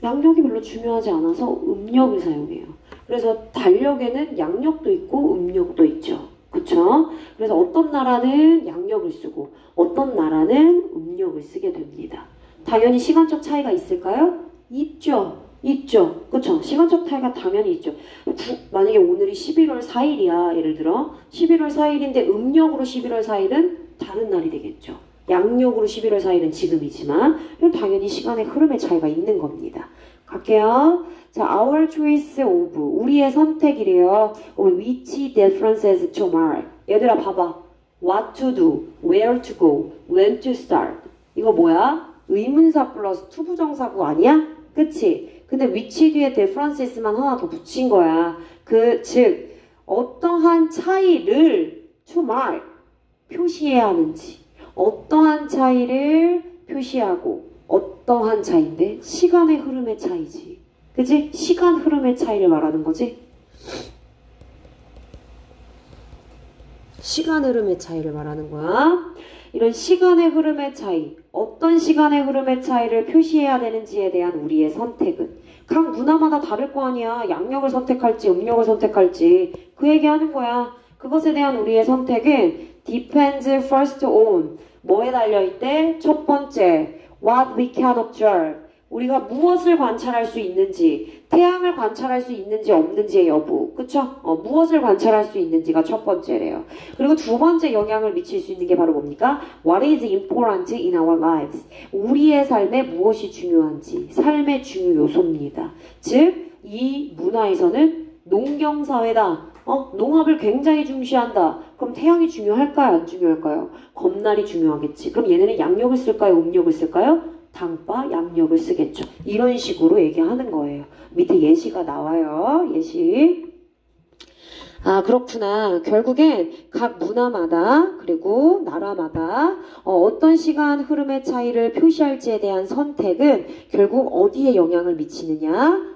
Speaker 1: 양력이 별로 중요하지 않아서 음력을 사용해요. 그래서 달력에는 양력도 있고 음력도 있죠. 그쵸? 그래서 어떤 나라는 양력을 쓰고 어떤 나라는 음력을 쓰게 됩니다. 당연히 시간적 차이가 있을까요? 있죠. 있죠. 그쵸? 시간적 차이가 당연히 있죠. 만약에 오늘이 11월 4일이야. 예를 들어 11월 4일인데 음력으로 11월 4일은 다른 날이 되겠죠. 양력으로 11월 4일은 지금이지만 당연히 시간의 흐름의 차이가 있는 겁니다. 갈게요. 자, our choice of, 우리의 선택이래요. which differences to mark. 얘들아 봐봐. what to do, where to go, when to start. 이거 뭐야? 의문사 플러스 투부정사구 아니야? 그치? 근데 which 뒤에 differences만 하나 더 붙인 거야. 즉 어떠한 차이를 to mark, 표시해야 하는지, 어떠한 차이를 표시하고 어떠한 차이인데 시간의 흐름의 차이지. 그치? 시간 흐름의 차이를 말하는 거지. 시간 흐름의 차이를 말하는 거야. 이런 시간의 흐름의 차이, 어떤 시간의 흐름의 차이를 표시해야 되는지에 대한 우리의 선택은 각 문화마다 다를 거 아니야. 양력을 선택할지 음력을 선택할지 그 얘기하는 거야. 그것에 대한 우리의 선택은 depends first on, 뭐에 달려있대? 첫 번째, what we can observe, 우리가 무엇을 관찰할 수 있는지, 태양을 관찰할 수 있는지 없는지의 여부, 그쵸? 무엇을 관찰할 수 있는지가 첫 번째래요. 그리고 두 번째 영향을 미칠 수 있는 게 바로 뭡니까? What is important in our lives? 우리의 삶에 무엇이 중요한지, 삶의 중요 요소입니다. 즉, 이 문화에서는 농경사회다. 농업을 굉장히 중시한다. 그럼 태양이 중요할까요? 안 중요할까요? 겁날이 중요하겠지. 그럼 얘네는 양력을 쓸까요? 음력을 쓸까요? 당파, 양력을 쓰겠죠. 이런 식으로 얘기하는 거예요. 밑에 예시가 나와요. 예시. 아, 그렇구나. 결국엔 각 문화마다 그리고 나라마다 어떤 시간 흐름의 차이를 표시할지에 대한 선택은 결국 어디에 영향을 미치느냐?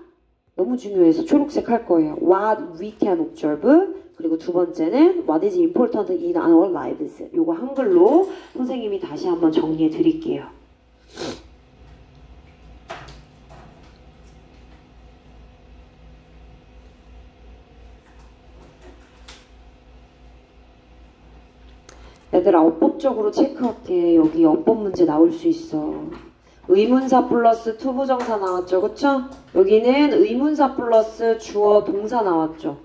Speaker 1: 너무 중요해서 초록색 할 거예요. What we can observe. 그리고 두 번째는 What is important in our lives. 요거 한글로 선생님이 다시 한번 정리해 드릴게요. 얘들아, 어법적으로 체크할게. 여기 어법 문제 나올 수 있어. 의문사 플러스 투부정사 나왔죠. 그쵸? 여기는 의문사 플러스 주어 동사 나왔죠.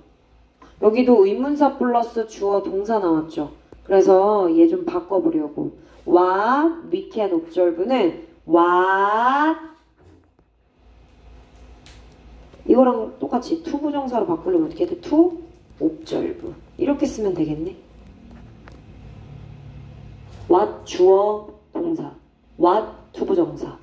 Speaker 1: 여기도 의문사 플러스 주어 동사 나왔죠. 그래서 얘 좀 바꿔보려고. What we can observe는 what, 이거랑 똑같이 투부정사로 바꾸려면 어떻게 돼? to observe. 이렇게 쓰면 되겠네. what 주어 동사, what 투부정사.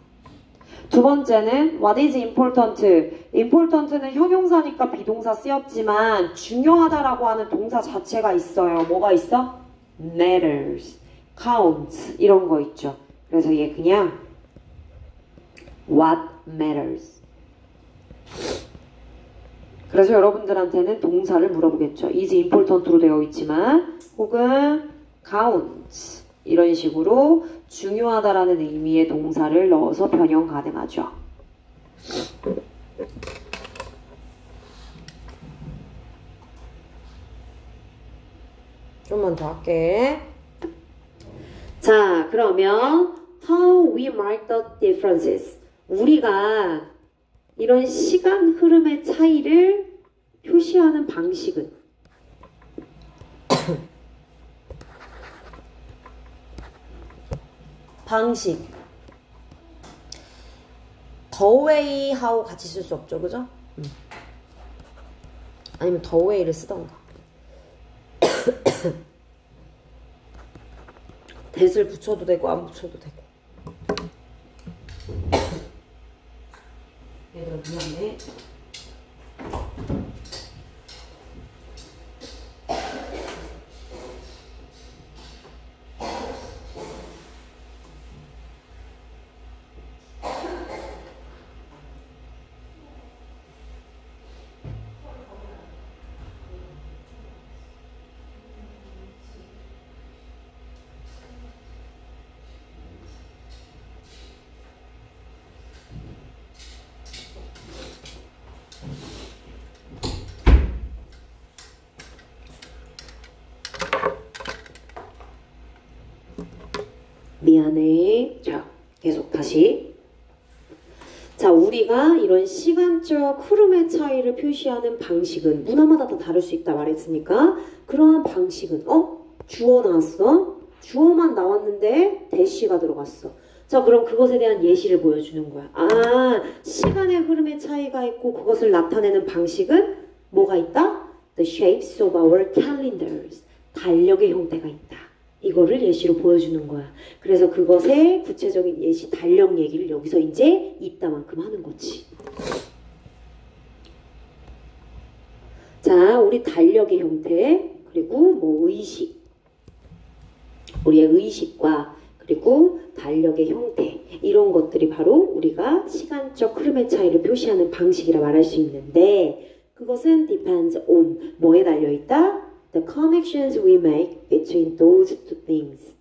Speaker 1: 두 번째는 what is important. important는 형용사니까 비동사 쓰였지만 중요하다라고 하는 동사 자체가 있어요. 뭐가 있어? matters, counts 이런 거 있죠. 그래서 얘 그냥 what matters. 그래서 여러분들한테는 동사를 물어보겠죠. is important로 되어 있지만 혹은 count 이런 식으로 중요하다라는 의미의 동사를 넣어서 변형 가능하죠. 좀만 더 할게. 자, 그러면 how we mark the differences. 우리가 이런 시간 흐름의 차이를 표시하는 방식은 방식 the way 하고 같이 쓸 수 없죠, 그죠? 아니면 the way를 쓰던가 that을 붙여도 되고 안 붙여도 되고. 얘들아 미안해. 미안해. 자, 계속 다시. 자, 우리가 이런 시간적 흐름의 차이를 표시하는 방식은 문화마다 다 다를 수 있다 말했으니까 그러한 방식은 주어 나왔어. 주어만 나왔는데 대시가 들어갔어. 자, 그럼 그것에 대한 예시를 보여주는 거야. 아, 시간의 흐름의 차이가 있고 그것을 나타내는 방식은 뭐가 있다? The shapes of our calendars. 달력의 형태가 있다. 이거를 예시로 보여주는 거야. 그래서 그것의 구체적인 예시 달력 얘기를 여기서 이제 이따만큼 하는 거지. 자, 우리 달력의 형태 그리고 뭐 의식 우리의 의식과 그리고 달력의 형태 이런 것들이 바로 우리가 시간적 흐름의 차이를 표시하는 방식이라 말할 수 있는데 그것은 depends on 뭐에 달려있다? The connections we make between those two things.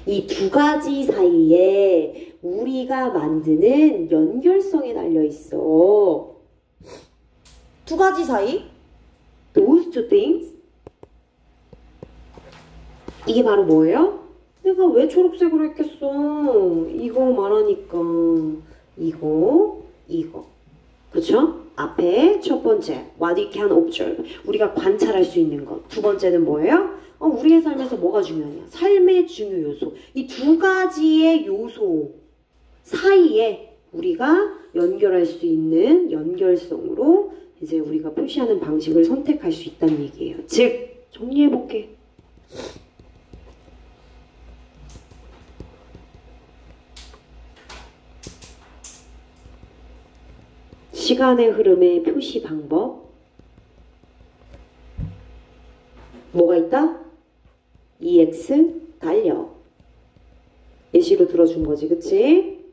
Speaker 1: 이 두 가지 사이에 우리가 만드는 연결성에 달려있어. 두 가지 사이? Those two things? 이게 바로 뭐예요? 내가 왜 초록색으로 했겠어? 이거 말하니까 이거 그쵸? 앞에 첫 번째 what we can observe 우리가 관찰할 수 있는 것. 두 번째는 뭐예요? 우리의 삶에서 뭐가 중요하냐? 삶의 중요 요소. 이 두 가지의 요소 사이에 우리가 연결할 수 있는 연결성으로 이제 우리가 표시하는 방식을 선택할 수 있다는 얘기예요. 즉 정리해볼게. 시간의 흐름의 표시 방법 뭐가 있다? EX 달력 예시로 들어준 거지, 그치?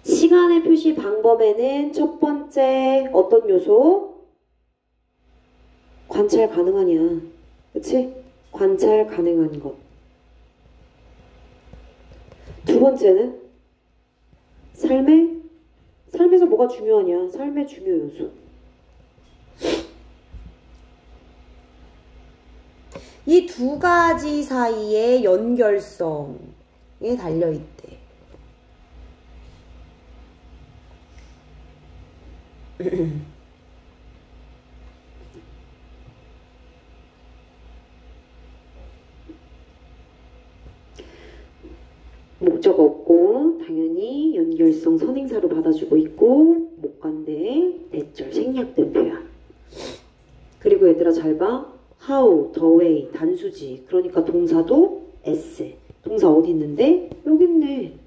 Speaker 1: 시간의 표시 방법에는 첫 번째 어떤 요소? 관찰 가능하냐, 그치? 관찰 가능한 것. 두 번째는 삶에서 뭐가 중요하냐? 삶의 중요 요소. 이 두 가지 사이의 연결성에 달려있대. 목적 없고 당연히 연결성 선행사로 받아주고 있고 목관대 대절 생략된 표현. 그리고 얘들아 잘 봐. how, the way 단수지. 그러니까 동사도 s. 동사 어디 있는데? 여기 있네.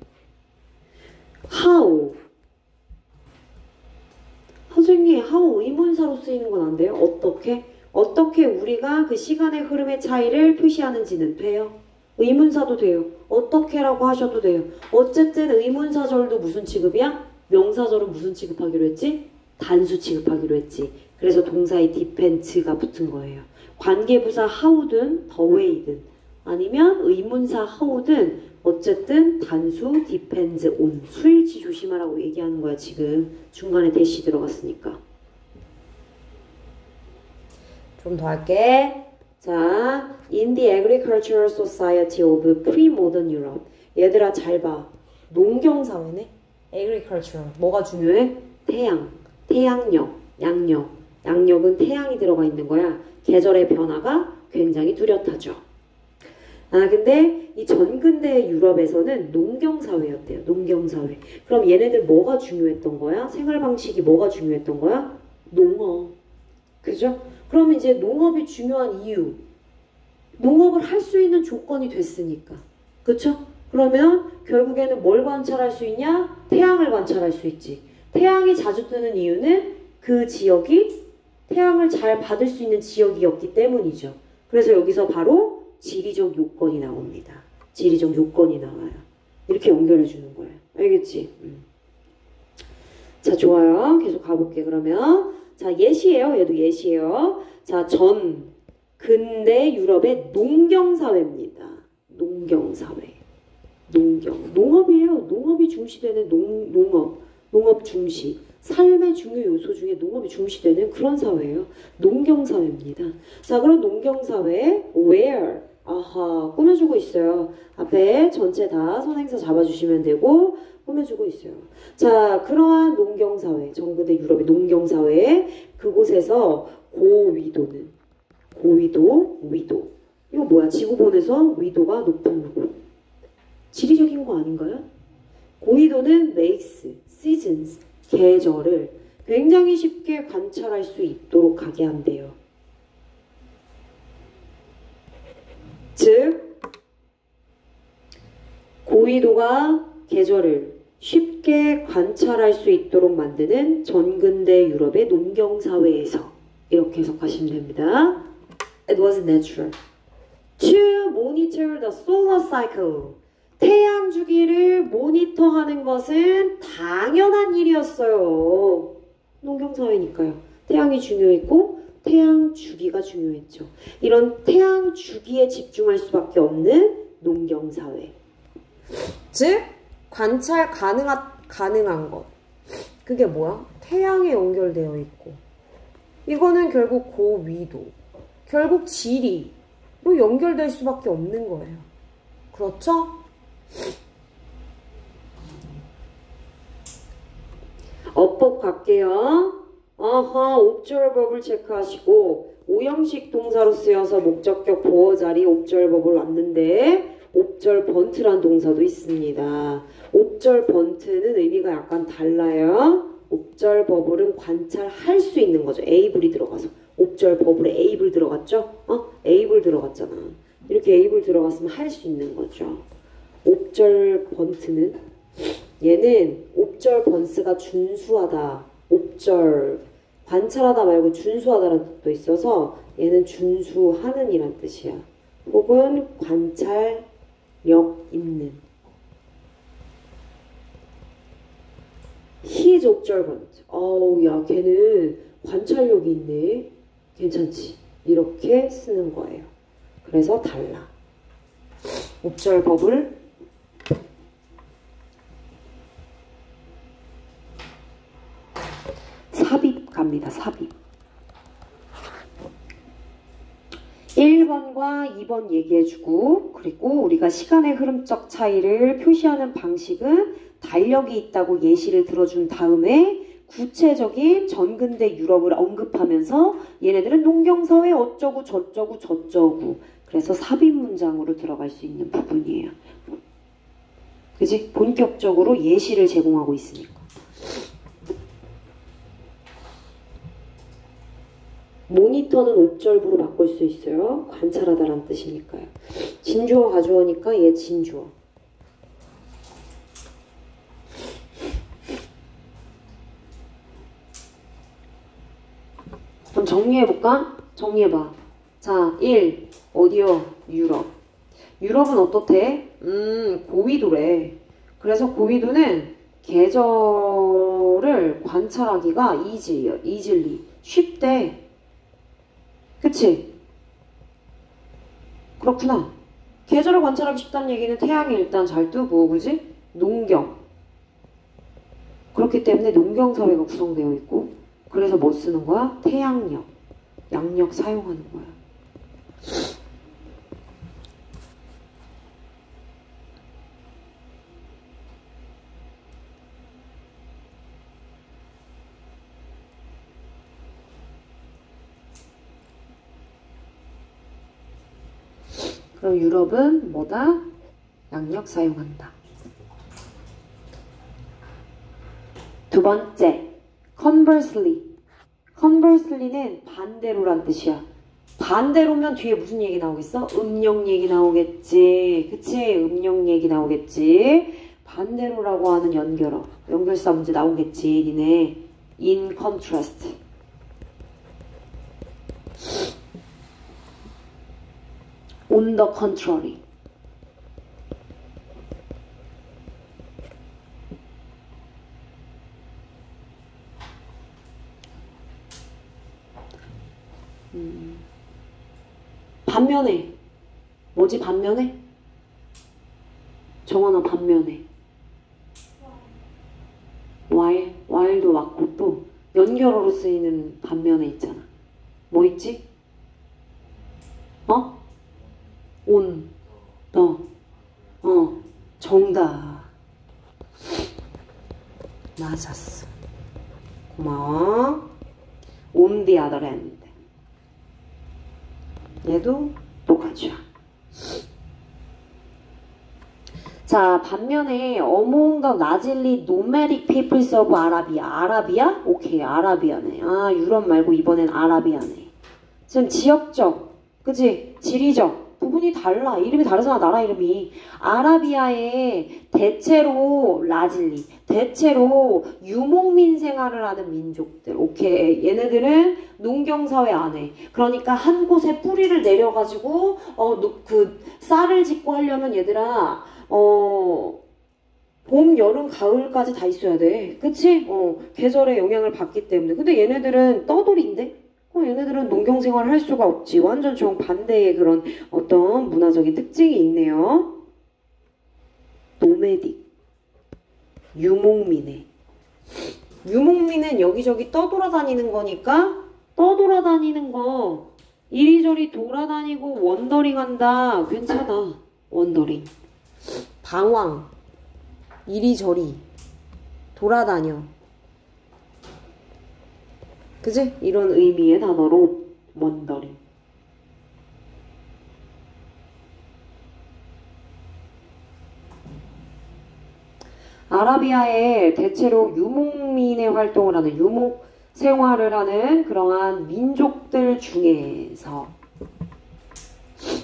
Speaker 1: how. 선생님 how 의문사로 쓰이는 건 안 돼요? 어떻게? 어떻게 우리가 그 시간의 흐름의 차이를 표시하는지는 돼요. 의문사도 돼요. 어떻게라고 하셔도 돼요. 어쨌든 의문사절도 무슨 취급이야? 명사절은 무슨 취급하기로 했지? 단수 취급하기로 했지. 그래서 동사의 depend가 붙은 거예요. 관계부사 how든 theway든 아니면 의문사 how든 어쨌든 단수 depends on 수일치 조심하라고 얘기하는 거야. 지금 중간에 대시 들어갔으니까. 좀 더 할게. 자, in the agricultural society of pre-modern Europe. 얘들아 잘 봐. 농경사회네. agricultural. 뭐가 중요해? 태양, 태양력, 양력. 양력은 태양이 들어가 있는 거야. 계절의 변화가 굉장히 뚜렷하죠. 아, 근데 이 전근대 유럽에서는 농경사회였대요. 농경사회. 그럼 얘네들 뭐가 중요했던 거야? 생활 방식이 뭐가 중요했던 거야? 농업. 그죠? 그럼 이제 농업이 중요한 이유. 농업을 할 수 있는 조건이 됐으니까. 그쵸? 그러면 결국에는 뭘 관찰할 수 있냐? 태양을 관찰할 수 있지. 태양이 자주 뜨는 이유는 그 지역이 태양을 잘 받을 수 있는 지역이었기 때문이죠. 그래서 여기서 바로 지리적 요건이 나옵니다. 지리적 요건이 나와요. 이렇게 연결해 주는 거예요. 알겠지? 자, 좋아요. 계속 가볼게, 그러면. 자, 예시예요. 얘도 예시예요. 자, 전 근대 유럽의 농경사회입니다. 농경사회. 농업이에요. 농업이 중시되는 농업 중시. 삶의 중요 요소 중에 농업이 중시되는 그런 사회예요. 농경사회입니다. 자, 그럼 농경사회 where? 아하, 꾸며주고 있어요. 앞에 전체 다 선행사 잡아주시면 되고 꾸며주고 있어요. 자, 그러한 농경사회, 전근대 유럽의 농경사회 그곳에서 고위도는 위도. 이거 뭐야? 지구본에서 위도가 높은 곳. 지리적인 거 아닌가요? 고위도는 makes, seasons, 계절을 굉장히 쉽게 관찰할 수 있도록 하게 한대요. 즉, 고위도가 계절을 쉽게 관찰할 수 있도록 만드는 전근대 유럽의 농경사회에서 이렇게 해석하시면 됩니다. It was natural to monitor the solar cycle. 태양 주기를 모니터하는 것은 당연한 일이었어요. 농경사회니까요. 태양이 중요했고 태양 주기가 중요했죠. 이런 태양 주기에 집중할 수밖에 없는 농경사회. 즉 관찰 가능한 것. 그게 뭐야? 태양에 연결되어 있고 이거는 결국 고위도, 결국 지리로 연결될 수밖에 없는 거예요. 그렇죠? 어법 갈게요. 아하, 옵절법을 체크하시고 오형식 동사로 쓰여서 목적격 보어 자리 옵절법을 왔는데 옵절 번트란 동사도 있습니다. 옵절 번트는 의미가 약간 달라요. 옵절 버블은 관찰할 수 있는 거죠. 에이블이 들어가서. 옵절 버블에 에이블 들어갔죠? 에이블 들어갔잖아. 이렇게 에이블 들어갔으면 할 수 있는 거죠. 옵절 번트는 얘는 옵절 번스가 준수하다. 옵절 관찰하다 말고 준수하다라는 뜻도 있어서 얘는 준수하는 이란 뜻이야. 혹은 관찰력 있는. He's observant. 어우, 야, 걔는 관찰력이 있네. 괜찮지? 이렇게 쓰는 거예요. 그래서 달라. 옵절법을 삽입 갑니다. 삽입. 1번과 2번 얘기해주고 그리고 우리가 시간의 흐름적 차이를 표시하는 방식은 달력이 있다고 예시를 들어준 다음에 구체적인 전근대 유럽을 언급하면서 얘네들은 농경사회 어쩌고 저쩌고 그래서 삽입 문장으로 들어갈 수 있는 부분이에요. 그치? 본격적으로 예시를 제공하고 있으니까. 모니터는 옵절부로 바꿀 수 있어요. 관찰하다라는 뜻이니까요. 진주어 가져오니까 얘 진주어. 그럼 정리해볼까? 정리해봐. 자, 1. 어디요? 유럽. 유럽은 어떻대? 고위도래. 그래서 고위도는 계절을 관찰하기가 easily 쉽대. 그치? 그렇구나. 계절을 관찰하기 쉽다는 얘기는 태양이 일단 잘 뜨고, 그지? 농경. 그렇기 때문에 농경 사회가 구성되어 있고, 그래서 뭐 쓰는 거야? 태양력, 양력 사용하는 거야. 그럼 유럽은 뭐다? 양력 사용한다. 두 번째, conversely. conversely는 반대로란 뜻이야. 반대로면 뒤에 무슨 얘기 나오겠어? 음력 얘기 나오겠지. 그치? 음력 얘기 나오겠지. 반대로라고 하는 연결사 문제 나오겠지. 니네. in contrast. on the contrary. 반면에. 뭐지 반면에? 정원아 반면에. while도 맞고 또 연결어로 쓰이는 반면에 있잖아. 뭐 있지? 어? on, the. 정답. 맞았어. 고마워. on the other hand. 얘도 똑같죠. 자, 반면에 among the largely nomadic peoples of Arabia. 아라비아? 오케이, 아라비아네. 아, 유럽 말고 이번엔 아라비아네. 지금 지역적, 그치? 지리적 부분이 달라. 이름이 다르잖아, 나라 이름이. 아라비아에 대체로 유목민 생활을 하는 민족들. 오케이. 얘네들은 농경사회 안 해. 그러니까 한 곳에 뿌리를 내려가지고 그 쌀을 짓고 하려면 얘들아 봄, 여름, 가을까지 다 있어야 돼. 그치? 계절의 영향을 받기 때문에. 근데 얘네들은 떠돌인데? 얘네들은 농경생활을 할 수가 없지. 완전 정반대의 그런 어떤 문화적인 특징이 있네요. 노매딕. 유목민의. 유목민은 여기저기 떠돌아다니는 거니까 떠돌아다니는 거 이리저리 돌아다니고 원더링 한다. 괜찮아. 원더링. 방황. 이리저리 돌아다녀. 그지? 이런 의미의 단어로 원더링. 아라비아에 대체로 유목민의 활동을 하는 유목 생활을 하는 그러한 민족들 중에서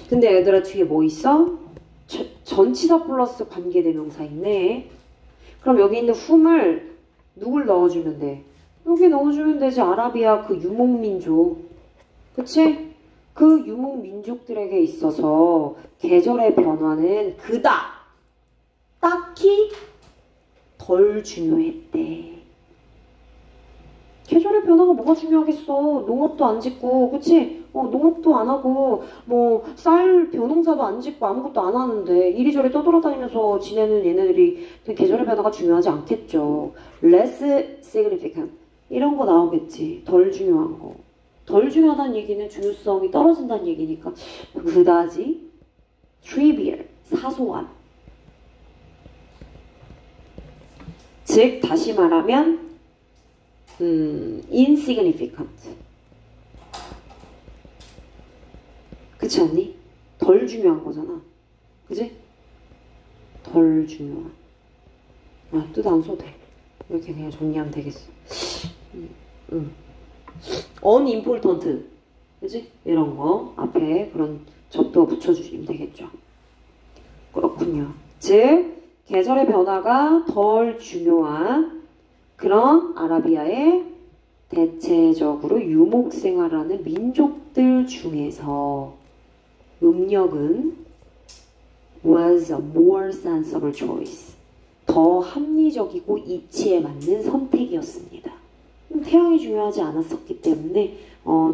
Speaker 1: 근데 얘들아 뒤에 뭐 있어? 전치사 플러스 관계대명사 있네. 그럼 여기 있는 whom을 누굴 넣어주면 돼? 여기 넣어주면 되지. 아라비아 그 유목민족. 그치? 그 유목민족들에게 있어서 계절의 변화는 그닥 딱히 덜 중요했대. 계절의 변화가 뭐가 중요하겠어. 농업도 안 짓고, 그치? 농업도 안 하고, 뭐 쌀 벼농사도 안 짓고 아무것도 안 하는데 이리저리 떠돌아다니면서 지내는 얘네들이 계절의 변화가 중요하지 않겠죠. less significant 이런 거 나오겠지. 덜 중요한 거. 덜 중요하다는 얘기는 중요성이 떨어진다는 얘기니까 그다지 trivial, 사소한. 즉 다시 말하면 insignificant. 그렇지 않니? 덜 중요한 거잖아. 그지? 덜 중요한. 뜻 안 써도 돼. 이렇게 그냥 정리하면 되겠어. unimportant. 그지? 이런 거 앞에 그런 접두어 붙여주시면 되겠죠. 그렇군요. 즉 계절의 변화가 덜 중요한 그런 아라비아의 대체적으로 유목생활을 하는 민족들 중에서 음력은 was a more sensible choice. 더 더 합리적이고 이치에 맞는 선택이었습니다. 태양이 중요하지 않았었기 때문에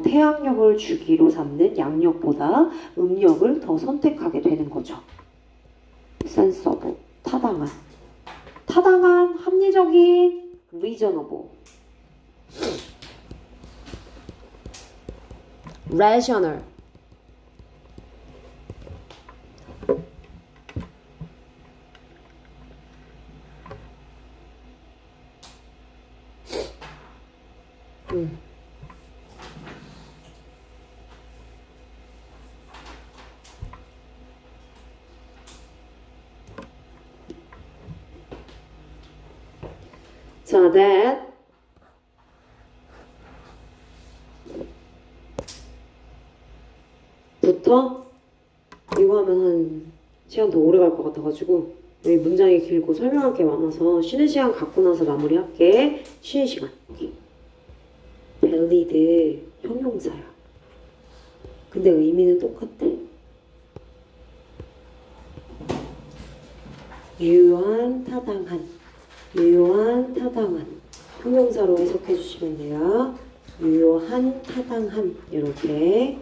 Speaker 1: 태양력을 주기로 삼는 양력보다 음력을 더 선택하게 되는 거죠. sensible, 타당한, 합리적인, reasonable, rational, 자, that 부터 이거 하면 한 시간 더 오래 갈 것 같아가지고 여기 문장이 길고 설명할 게 많아서 쉬는 시간 갖고 나서 마무리할게. 쉬는 시간. valid 형용사야. 근데 의미는 똑같아. 유효한, 타당한, 유효한, 타당한 형용사로 해석해 주시면 돼요. 유효한, 타당한 이렇게.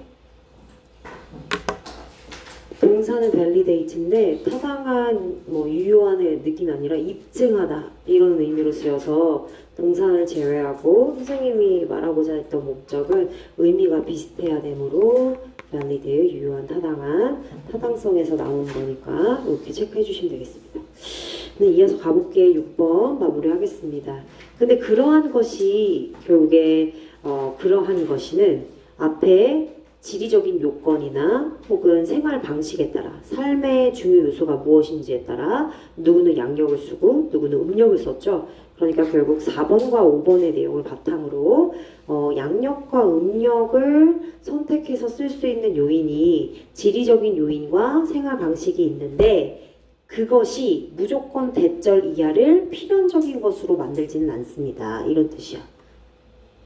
Speaker 1: 동사는 validate인데 타당한, 유효한의 느낌이 아니라 입증하다 이런 의미로 쓰여서 동사를 제외하고 선생님이 말하고자 했던 목적은 의미가 비슷해야 되므로 valid, 유효한, 타당한, 타당성에서 나온 거니까 이렇게 체크해 주시면 되겠습니다. 네, 이어서 가볼게. 6번 마무리하겠습니다. 근데 그러한 것이 결국에 그러한 것이는 앞에 지리적인 요건이나 혹은 생활 방식에 따라 삶의 중요 요소가 무엇인지에 따라 누구는 양력을 쓰고 누구는 음력을 썼죠. 그러니까 결국 4번과 5번의 내용을 바탕으로 양력과 음력을 선택해서 쓸 수 있는 요인이 지리적인 요인과 생활 방식이 있는데 그것이 무조건 대절 이하를 필연적인 것으로 만들지는 않습니다. 이런 뜻이야.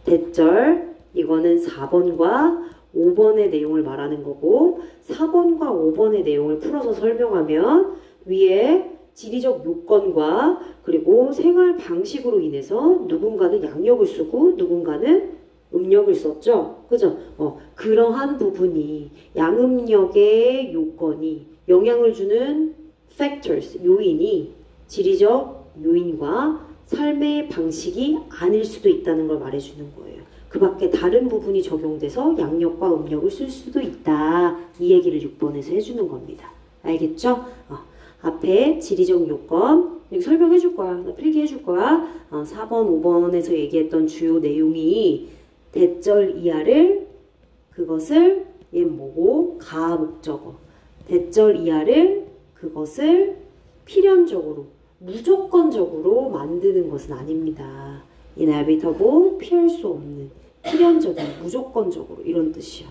Speaker 1: 대절, 이거는 4번과 5번의 내용을 말하는 거고 4번과 5번의 내용을 풀어서 설명하면 위에 지리적 요건과 그리고 생활 방식으로 인해서 누군가는 양력을 쓰고 누군가는 음력을 썼죠. 그죠? 그러한 부분이 양음력의 요건이 영향을 주는 factors, 요인이 지리적 요인과 삶의 방식이 아닐 수도 있다는 걸 말해주는 거예요. 그 밖에 다른 부분이 적용돼서 양력과 음력을 쓸 수도 있다. 이 얘기를 6번에서 해주는 겁니다. 알겠죠? 앞에 지리적 요건 여기 설명해 줄 거야. 나 필기해 줄 거야. 4번, 5번에서 얘기했던 주요 내용이 대절 이하를 그것을 얘 뭐고 가 목적어 대절 이하를 그것을 필연적으로 무조건적으로 만드는 것은 아닙니다. inevitable 피할 수 없는 필연적인 무조건적으로 이런 뜻이야.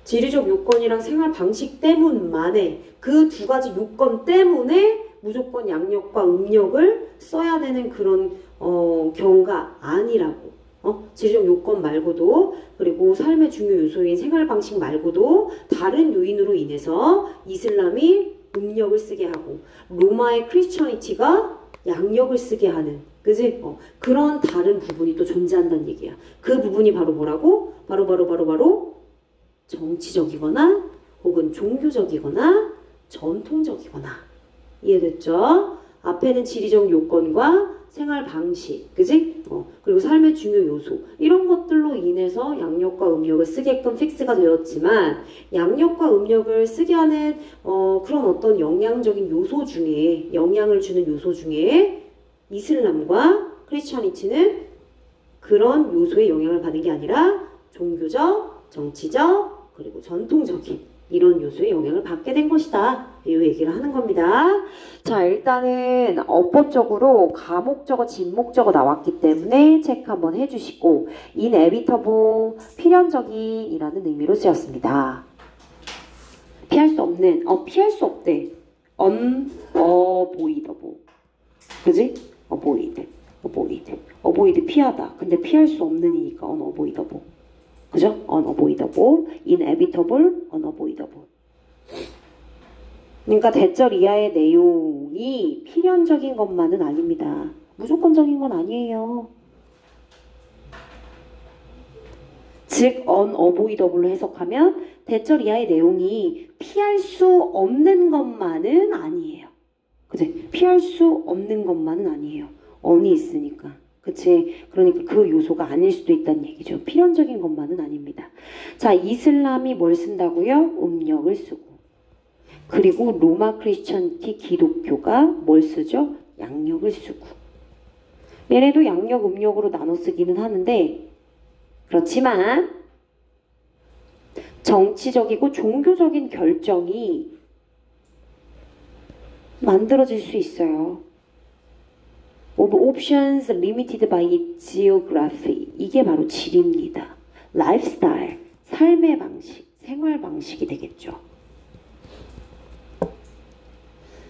Speaker 1: 지리적 요건이랑 생활 방식 때문만에 그 두 가지 요건 때문에 무조건 양력과 음력을 써야 되는 그런 경우가 아니라고. 지리적 요건 말고도 그리고 삶의 중요 요소인 생활 방식 말고도 다른 요인으로 인해서 이슬람이 음력을 쓰게 하고 로마의 크리스천이티가 양력을 쓰게 하는 그지? 그런 다른 부분이 또 존재한다는 얘기야. 그 부분이 바로 뭐라고? 바로 정치적이거나 혹은 종교적이거나 전통적이거나 이해됐죠? 앞에는 지리적 요건과 생활 방식, 그지? 그리고 삶의 중요 요소 이런 것들로 인해서 양력과 음력을 쓰게끔 픽스가 되었지만 양력과 음력을 쓰게 하는 그런 어떤 영향적인 요소 중에 영향을 주는 요소 중에 이슬람과 크리스천이티는 그런 요소에 영향을 받는 게 아니라 종교적, 정치적, 그리고 전통적인 이런 요소에 영향을 받게 된 것이다. 이 얘기를 하는 겁니다. 자, 일단은 어법적으로 가목적어, 진목적어 나왔기 때문에 체크 한번 해주시고 inevitable, 필연적인이라는 의미로 쓰였습니다. 피할 수 없는, 피할 수 없대. unavoidable. 그지? avoid 피하다. 근데 피할 수 없는이니까 unavoidable. 그죠? unavoidable, inevitable, unavoidable.
Speaker 2: 그러니까 대절 이하의 내용이 필연적인 것만은 아닙니다. 무조건적인 건 아니에요. 즉 unavoidable로 해석하면 대절 이하의 내용이 피할 수 없는 것만은 아니에요. 그치? 피할 수 없는 것만은 아니에요. on이 있으니까. 그치? 그러니까 그 요소가 아닐 수도 있다는 얘기죠. 필연적인 것만은 아닙니다. 자, 이슬람이 뭘 쓴다고요? 음력을 쓰고. 그리고 로마 크리스천티 기독교가 뭘 쓰죠? 양력을 쓰고. 얘네도 양력, 음력으로 나눠 쓰기는 하는데 그렇지만 정치적이고 종교적인 결정이 만들어질 수 있어요. Of options limited by geography. 이게 바로 지리입니다. lifestyle, 삶의 방식, 생활 방식이 되겠죠.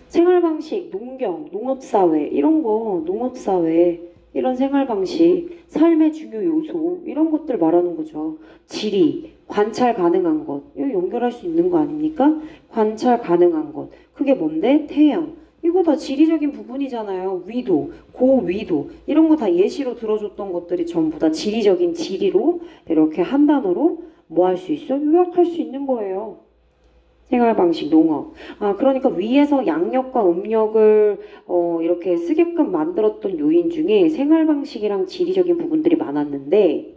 Speaker 2: 생활 방식, 농경, 농업사회 이런 거, 농업사회 이런 생활 방식, 삶의 중요 요소 이런 것들 말하는 거죠. 지리, 관찰 가능한 것 이거 연결할 수 있는 거 아닙니까? 관찰 가능한 것 그게 뭔데? 태양 이거 다 지리적인 부분이잖아요. 위도, 고위도 이런 거 다 예시로 들어줬던 것들이 전부 다 지리적인 지리로 이렇게 한 단어로 뭐 할 수 있어? 요약할 수 있는 거예요. 생활방식, 농업. 그러니까 위에서 양력과 음력을 이렇게 쓰게끔 만들었던 요인 중에 생활방식이랑 지리적인 부분들이 많았는데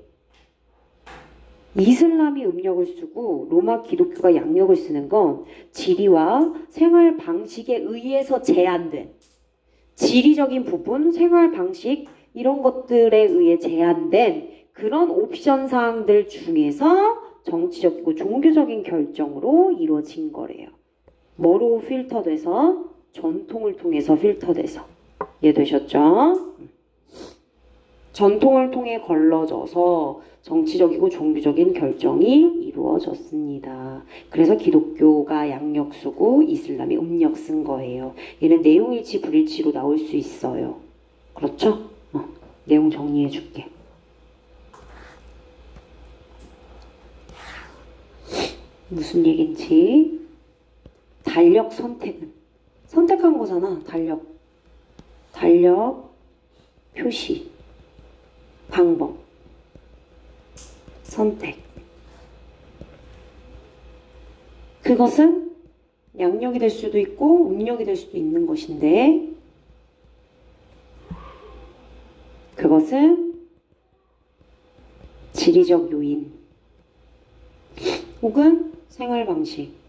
Speaker 2: 이슬람이 음력을 쓰고 로마 기독교가 양력을 쓰는 건 지리와 생활 방식에 의해서 제한된 지리적인 부분, 생활 방식 이런 것들에 의해 제한된 그런 옵션 사항들 중에서 정치적이고 종교적인 결정으로 이루어진 거래요. 뭐로 필터돼서? 전통을 통해서 필터돼서. 이해되셨죠? 전통을 통해 걸러져서 정치적이고 종교적인 결정이 이루어졌습니다. 그래서 기독교가 양력 쓰고 이슬람이 음력 쓴 거예요. 얘는 내용일치 불일치로 나올 수 있어요. 그렇죠? 내용 정리해 줄게. 무슨 얘긴지. 달력 선택은 선택한 거잖아. 달력 표시 방법 선택 그것은 양력이 될 수도 있고 음력이 될 수도 있는 것인데 그것은 지리적 요인 혹은 생활 방식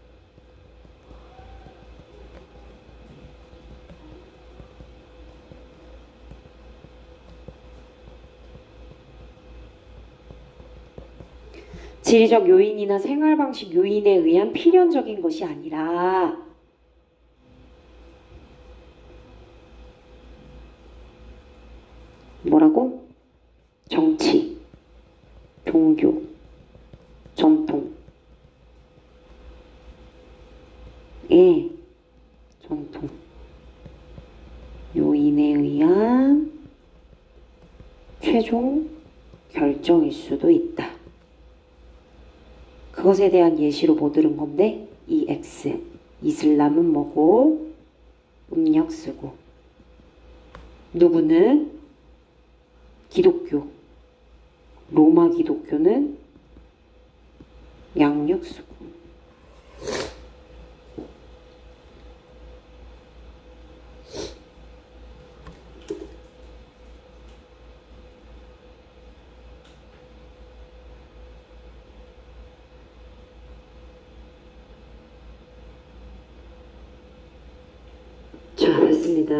Speaker 2: 지리적 요인이나 생활 방식 요인에 의한 필연적인 것이 아니라 뭐라고? 정치, 종교, 전통 전통 요인에 의한 최종 결정일 수도 있다. 그것에 대한 예시로 뭐 들은 건데 EX 이슬람은 뭐고 음력 쓰고 누구는 기독교 로마 기독교는 양력 쓰고 자, 됐습니다.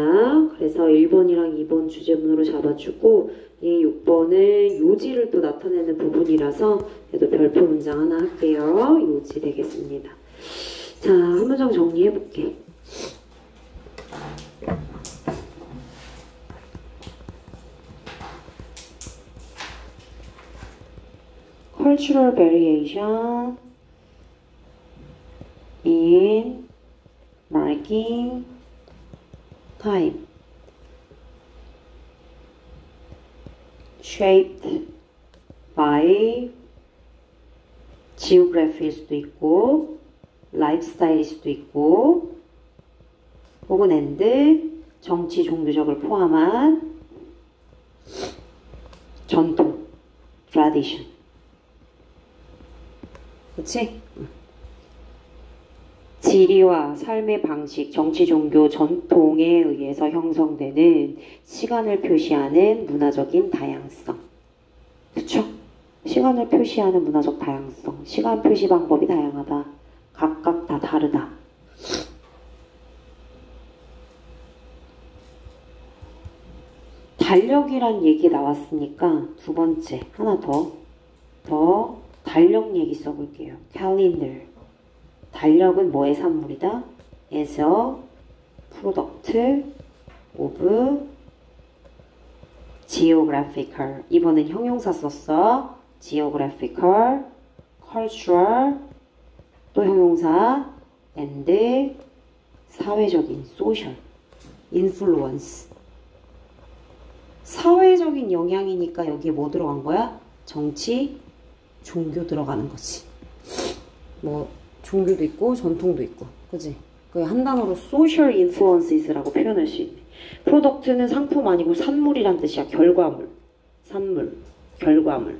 Speaker 2: 그래서 1번이랑 2번 주제문으로 잡아주고 이 6번은 요지를 또 나타내는 부분이라서 그래도 별표 문장 하나 할게요. 요지 되겠습니다. 자, 한 문장 정리해볼게. Cultural variation in marking time shaped by geography일 수도 있고 lifestyle일 수도 있고 혹은 and 정치 종교적을 포함한 전통 tradition. 그치? 지리와 삶의 방식, 정치, 종교, 전통에 의해서 형성되는 시간을 표시하는 문화적인 다양성. 그쵸? 시간을 표시하는 문화적 다양성. 시간 표시 방법이 다양하다. 각각 다 다르다. 달력이란 얘기 나왔으니까 두 번째, 하나 더 달력 얘기 써볼게요. calendar. 달력은 뭐의 산물이다? as a product of geographical. 이번엔 형용사 썼어. geographical, cultural, 또 형용사 and 사회적인 social influence. 사회적인 영향이니까 여기에 뭐 들어간 거야? 정치, 종교 들어가는 거지. 뭐 종교도 있고 전통도 있고, 그지? 그 한 단어로 social influences라고 표현할 수 있네. 프로덕트는 상품 아니고 산물이란 뜻이야. 결과물, 산물, 결과물.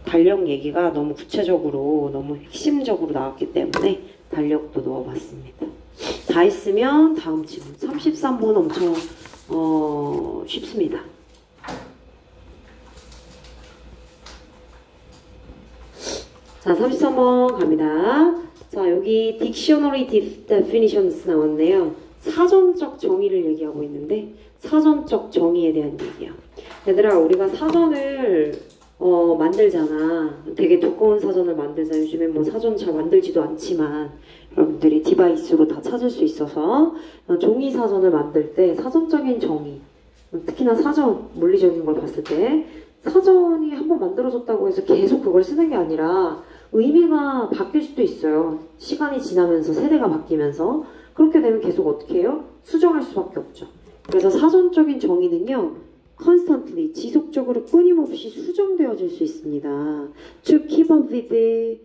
Speaker 2: 달력 얘기가 너무 구체적으로, 너무 핵심적으로 나왔기 때문에 달력도 넣어봤습니다. 다 했으면 다음 질문. 33번 엄청 쉽습니다. 자, 33번 갑니다. 자, 여기 Dictionary Definitions 나왔네요. 사전적 정의를 얘기하고 있는데, 사전적 정의에 대한 얘기야. 얘들아, 우리가 사전을 만들잖아. 되게 두꺼운 사전을 만들자. 요즘에 뭐 사전 잘 만들지도 않지만 여러분들이 디바이스로 다 찾을 수 있어서 종이 사전을 만들 때 사전적인 정의, 특히나 사전, 물리적인 걸 봤을 때 사전이 한번 만들어졌다고 해서 계속 그걸 쓰는 게 아니라 의미가 바뀔 수도 있어요. 시간이 지나면서, 세대가 바뀌면서. 그렇게 되면 계속 어떻게 해요? 수정할 수밖에 없죠. 그래서 사전적인 정의는요, constantly, 지속적으로 끊임없이 수정되어질 수 있습니다. to keep up with,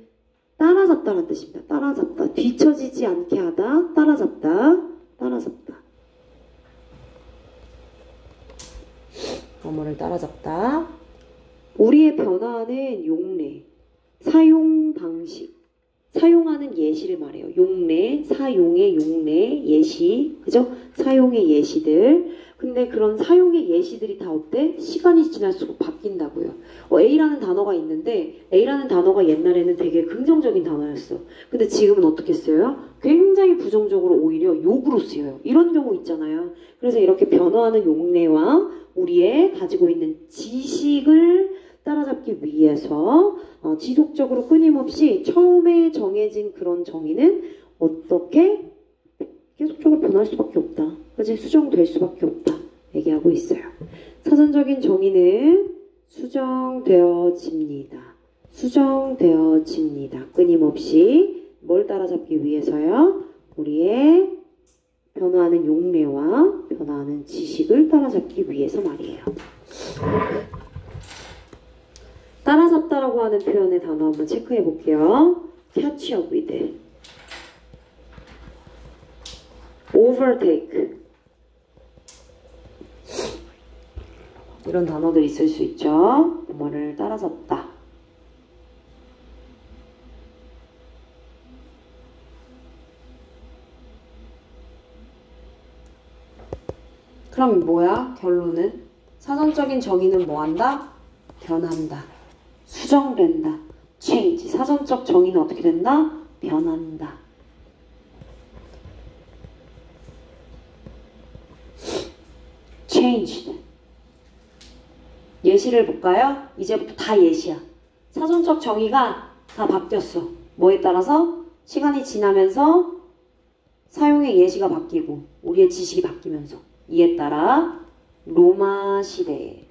Speaker 2: 따라잡다라는 뜻입니다. 따라잡다, 뒤처지지 않게 하다, 따라잡다, 따라잡다. 뭐를 따라잡다. 우리의 변화하는 용례, 사용 방식, 사용하는 예시를 말해요. 용례, 사용의 용례, 예시, 그죠? 사용의 예시들. 근데 그런 사용의 예시들이 다 어때? 시간이 지날수록 바뀐다고요. A라는 단어가 있는데 A라는 단어가 옛날에는 되게 긍정적인 단어였어. 근데 지금은 어떻게 써요? 굉장히 부정적으로 오히려 욕으로 쓰여요. 이런 경우 있잖아요. 그래서 이렇게 변화하는 용례와 우리의 가지고 있는 지식을 따라잡기 위해서 지속적으로 끊임없이 처음에 정해진 그런 정의는 어떻게 계속적으로 변할 수밖에 없다. 그치? 수정될 수밖에 없다. 얘기하고 있어요. 사전적인 정의는 수정되어집니다. 수정되어집니다. 끊임없이 뭘 따라잡기 위해서요? 우리의 변화하는 용례와 변화하는 지식을 따라잡기 위해서 말이에요. 따라잡다라고 하는 표현의 단어 한번 체크해 볼게요. catch up with, overtake, 이런 단어들이 있을 수 있죠. 뭐를 따라잡다. 그럼 뭐야? 결론은 사전적인 정의는 뭐한다? 변한다. 수정된다. change. 사전적 정의는 어떻게 된다? 변한다. changed. 예시를 볼까요? 이제부터 다 예시야. 사전적 정의가 다 바뀌었어. 뭐에 따라서? 시간이 지나면서 사용의 예시가 바뀌고 우리의 지식이 바뀌면서 이에 따라 로마 시대에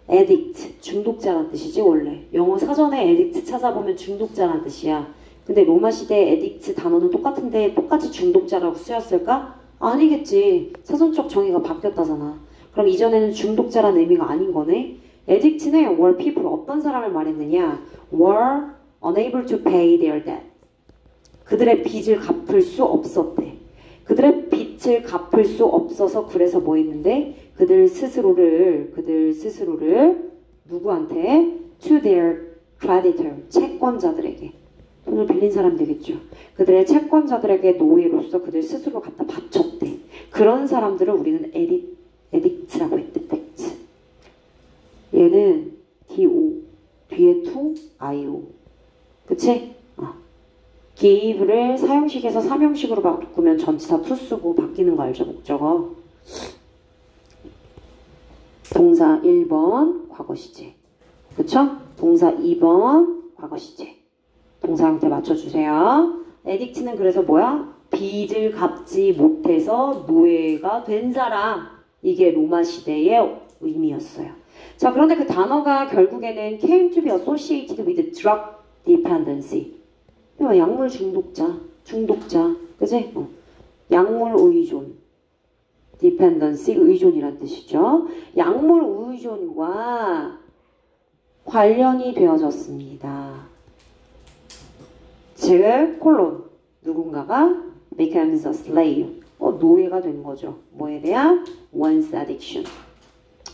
Speaker 2: addict, 중독자란 뜻이지 원래. 영어 사전에 addict 찾아보면 중독자란 뜻이야. 근데 로마 시대의 addict 단어는 똑같은데 똑같이 중독자라고 쓰였을까? 아니겠지. 사전적 정의가 바뀌었다잖아. 그럼 이전에는 중독자란 의미가 아닌 거네. addict는 were people, 어떤 사람을 말했느냐? were unable to pay their debt. 그들의 빚을 갚을 수 없었대. 그들의 빚을 갚을 수 없어서 그래서 뭐 했는데 그들 스스로를 누구한테 to their creditor 채권자들에게 돈을 빌린 사람 되겠죠. 그들의 채권자들에게 노예로서 그들 스스로 갖다 바쳤대. 그런 사람들을 우리는 에딕트라고 했대. 딕트. 얘는 do 뒤에 to io 그치? give를 사용식에서 사명식으로 바꾸면 전치사 to 쓰고 바뀌는 거 알죠? 목적어. 동사 1번 과거 시제. 그쵸? 동사 2번 과거 시제. 동사 형태 맞춰주세요. 에딕트는 그래서 뭐야? 빚을 갚지 못해서 노예가 된 사람. 이게 로마 시대의 의미였어요. 자, 그런데 그 단어가 결국에는 came to be associated with drug dependency. 약물 중독자, 그지? 약물 의존, dependency, 의존이란 뜻이죠. 약물 의존과 관련이 되어졌습니다. 즉, 콜론, 누군가가 becomes a slave, 노예가 된 거죠. 뭐에 대한? one's addiction,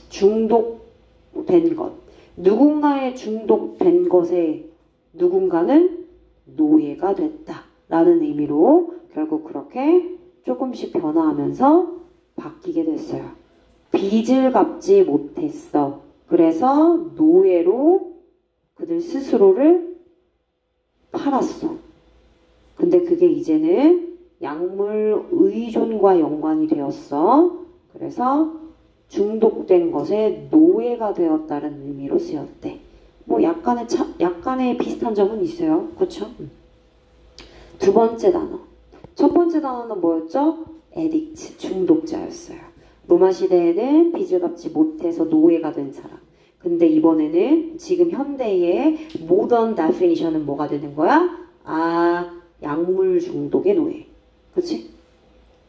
Speaker 2: 중독된 것. 누군가의 중독된 것에 누군가는 노예가 됐다 라는 의미로 결국 그렇게 조금씩 변화하면서 바뀌게 됐어요. 빚을 갚지 못했어. 그래서 노예로 그들 스스로를 팔았어. 근데 그게 이제는 약물 의존과 연관이 되었어. 그래서 중독된 것에 노예가 되었다는 의미로 쓰였대. 뭐 약간의 비슷한 점은 있어요. 그렇죠? 두 번째 단어. 첫 번째 단어는 뭐였죠? addict, 중독자였어요. 로마 시대에는 빚을 갚지 못해서 노예가 된 사람. 근데 이번에는 지금 현대의 모던 definition은 뭐가 되는 거야? 약물 중독의 노예. 그치?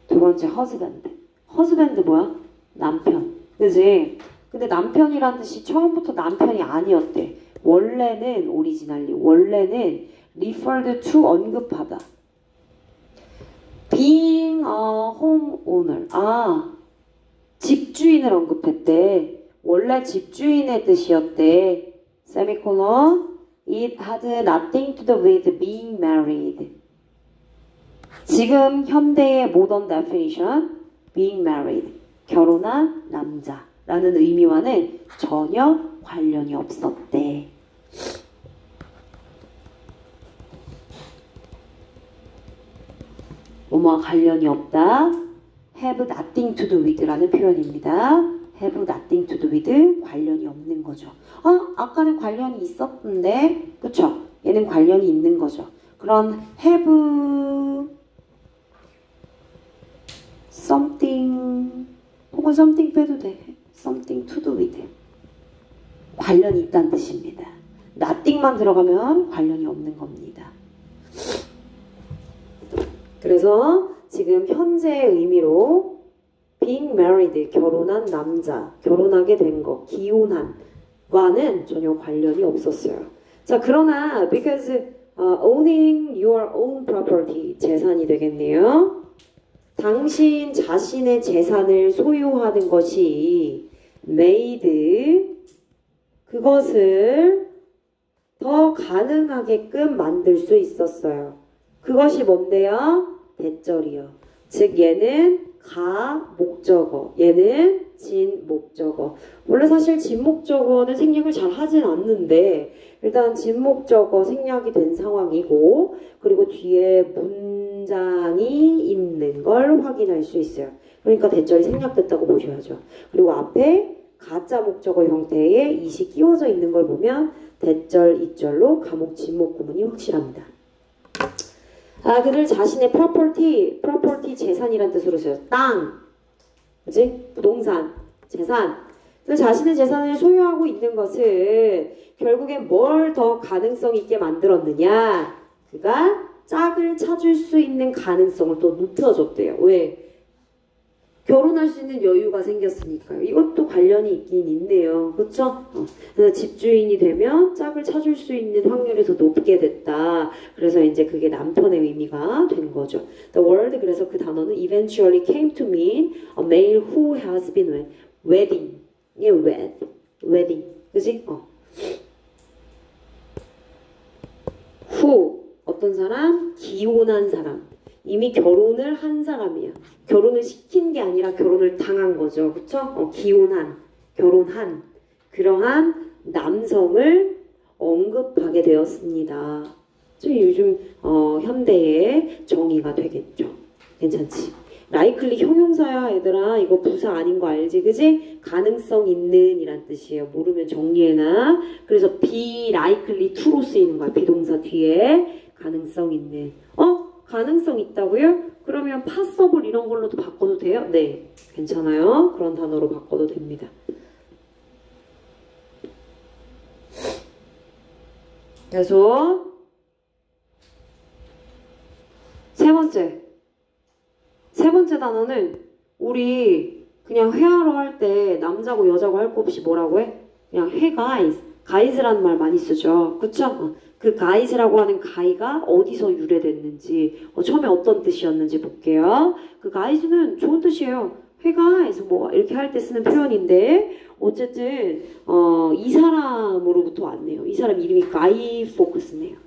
Speaker 2: 두 번째 husband. husband 뭐야? 남편. 그치? 근데 남편이란 뜻이 처음부터 남편이 아니었대. 원래는 referred to 언급하다. being a homeowner. 집주인을 언급했대. 원래 집주인의 뜻이었대. 세미콜론. It had nothing to do with being married. 지금 현대의 모던 definition, being married, 결혼한 남자라는 의미와는 전혀 관련이 없었대. 뭐뭐와 관련이 없다. have nothing to do with라는 표현입니다. have nothing to do with, 관련이 없는 거죠. 아까는 관련이 있었는데, 그쵸? 얘는 관련이 있는 거죠. 그런 have something 혹은 something 빼도 돼. something to do with, 관련이 있다는 뜻입니다. nothing만 들어가면 관련이 없는 겁니다. 그래서 지금 현재의 의미로 being married, 결혼한 남자, 결혼하게 된 거, 기혼한과는 전혀 관련이 없었어요. 자, 그러나 because owning your own property, 재산이 되겠네요. 당신 자신의 재산을 소유하는 것이 made, 그것을 더 가능하게끔 만들 수 있었어요. 그것이 뭔데요? 대절이요. 즉 얘는 가 목적어, 얘는 진 목적어. 원래 사실 진 목적어는 생략을 잘 하진 않는데 일단 진 목적어 생략이 된 상황이고, 그리고 뒤에 문장이 있는 걸 확인할 수 있어요. 그러니까 대절이 생략됐다고 보셔야죠. 그리고 앞에 가짜 목적어 형태의 이시 끼워져 있는 걸 보면 대절, 이절로 가목, 진목 구분이 확실합니다. 그들 자신의 property 재산이란 뜻으로 써요. 땅, 그치? 부동산, 재산. 그들 자신의 재산을 소유하고 있는 것은 결국엔 뭘 더 가능성 있게 만들었느냐? 그가 짝을 찾을 수 있는 가능성을 또 높여줬대요. 왜? 결혼할 수 있는 여유가 생겼으니까요. 이것도 관련이 있긴 있네요. 그렇죠? 그래서 집주인이 되면 짝을 찾을 수 있는 확률이 더 높게 됐다. 그래서 이제 그게 남편의 의미가 된 거죠. The word, 그래서 그 단어는 eventually came to mean a male who has been wedding. 예, wedding. 그지? who, 어떤 사람? 기혼한 사람. 이미 결혼을 한 사람이야. 결혼을 시킨 게 아니라 결혼을 당한 거죠. 그쵸? 결혼한 그러한 남성을 언급하게 되었습니다. 요즘 현대의 정의가 되겠죠. 괜찮지? 라이클리 형용사야 얘들아. 이거 부사 아닌 거 알지? 그지? 가능성 있는 이란 뜻이에요. 모르면 정리해놔. 그래서 be likely to로 쓰이는 거야. 비동사 뒤에 가능성 있는. 가능성 있다고요? 그러면 possible 이런 걸로도 바꿔도 돼요? 네, 괜찮아요. 그런 단어로 바꿔도 됩니다. 그래서 세 번째 단어는 우리 그냥 회화로 할 때 남자고 여자고 할 거 없이 뭐라고 해? 그냥 hey guys라는 말 많이 쓰죠. 그쵸? 그 guys라고 하는 guy가 어디서 유래됐는지 처음에 어떤 뜻이었는지 볼게요. 그 guys는 좋은 뜻이에요. hey guys 뭐 이렇게 할 때 쓰는 표현인데 어쨌든 이 사람으로부터 왔네요. 이 사람 이름이 guy fawkes네요.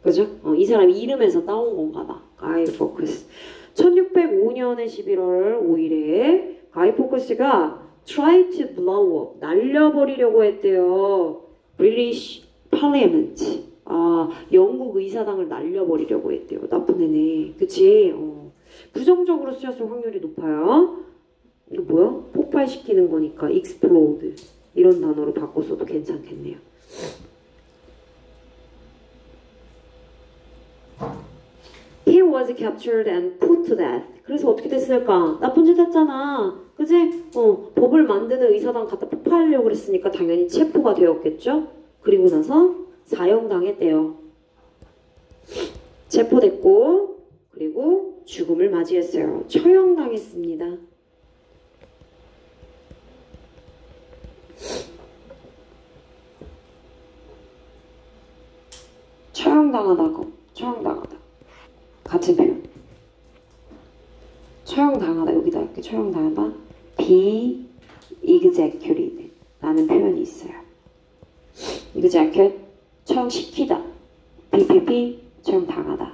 Speaker 2: 그죠? 이 사람 이름에서 따온 건가 봐. guy fawkes. 1605년의 11월 5일에 guy fawkes가 try to blow up, 날려버리려고 했대요. British Parliament. 영국 의사당을 날려버리려고 했대요. 나쁜 애네. 그치? 부정적으로 쓰였을 확률이 높아요. 이거 뭐야? 폭발시키는 거니까 explode. 이런 단어로 바꿔서도 괜찮겠네요. He was captured and put to death. 그래서 어떻게 됐을까? 나쁜 짓 했잖아. 그지? 법을 만드는 의사당 갖다 폭파하려고 그랬으니까 당연히 체포가 되었겠죠? 그리고 나서 사형당했대요. 체포됐고 그리고 죽음을 맞이했어요. 처형당했습니다. 처형당하다. 같은 표현. 처형당하다. 여기다 이렇게 처형당하다. be executed 라는 표현이 있어요. execute, 처형시키다. BPP, 처형당하다.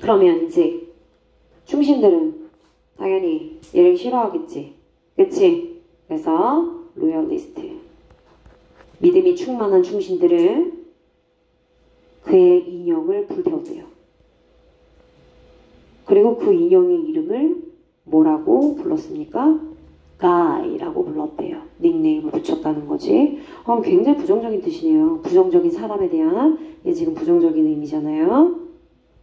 Speaker 2: 그러면 이제 충신들은 당연히 얘를 싫어하겠지. 그치? 그래서 로열리스트. 믿음이 충만한 충신들은 그의 인형을 불태웠대요. 그리고 그 인형의 이름을 뭐라고 불렀습니까? Guy라고 불렀대요. 닉네임을 붙였다는 거지. 굉장히 부정적인 뜻이네요. 부정적인 사람에 대한, 얘 지금 부정적인 의미잖아요.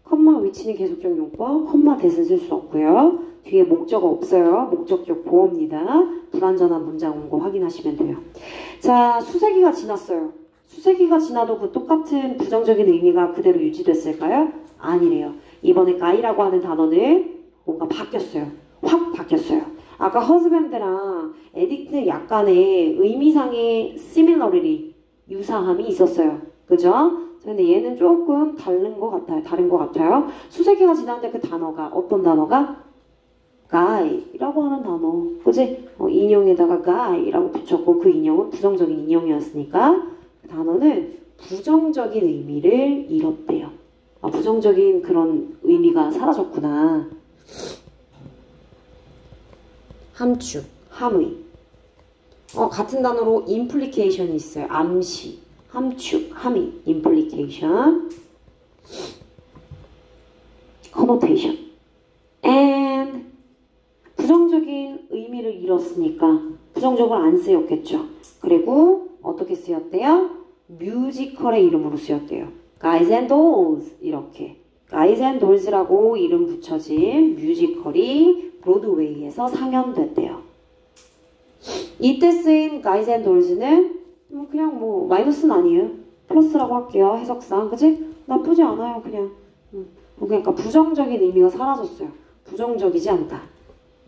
Speaker 2: 컴마 위치는 계속적 용법, 컴마 대신 쓸 수 없고요. 뒤에 목적어 없어요. 목적격 보어입니다. 불완전한 문장 온 거 확인하시면 돼요. 자, 수세기가 지났어요. 수세기가 지나도 그 똑같은 부정적인 의미가 그대로 유지됐을까요? 아니래요. 이번에 guy라고 하는 단어는 뭔가 바뀌었어요. 확 바뀌었어요. 아까 husband랑 addict는 약간의 의미상의 similarity, 유사함이 있었어요. 그죠? 근데 얘는 조금 다른 것 같아요. 수세기가 지났는데 그 단어가, 어떤 단어가? guy라고 하는 단어. 그지? 인형에다가 guy라고 붙였고 그 인형은 부정적인 인형이었으니까 그 단어는 부정적인 의미를 잃었대요. 부정적인 그런 의미가 사라졌구나. 함축, 함의. 같은 단어로 implication이 있어요. 암시, 함축, 함의, implication, connotation. and 부정적인 의미를 잃었으니까 부정적으로 안 쓰였겠죠. 그리고 어떻게 쓰였대요? 뮤지컬의 이름으로 쓰였대요. Guys and Dolls 이렇게 Guys and Dolls라고 이름 붙여진 뮤지컬이 브로드웨이에서 상연됐대요. 이때 쓰인 Guys and Dolls는 그냥 마이너스는 아니에요. 플러스라고 할게요. 해석상. 그치? 나쁘지 않아요. 그냥 그러니까 부정적인 의미가 사라졌어요. 부정적이지 않다.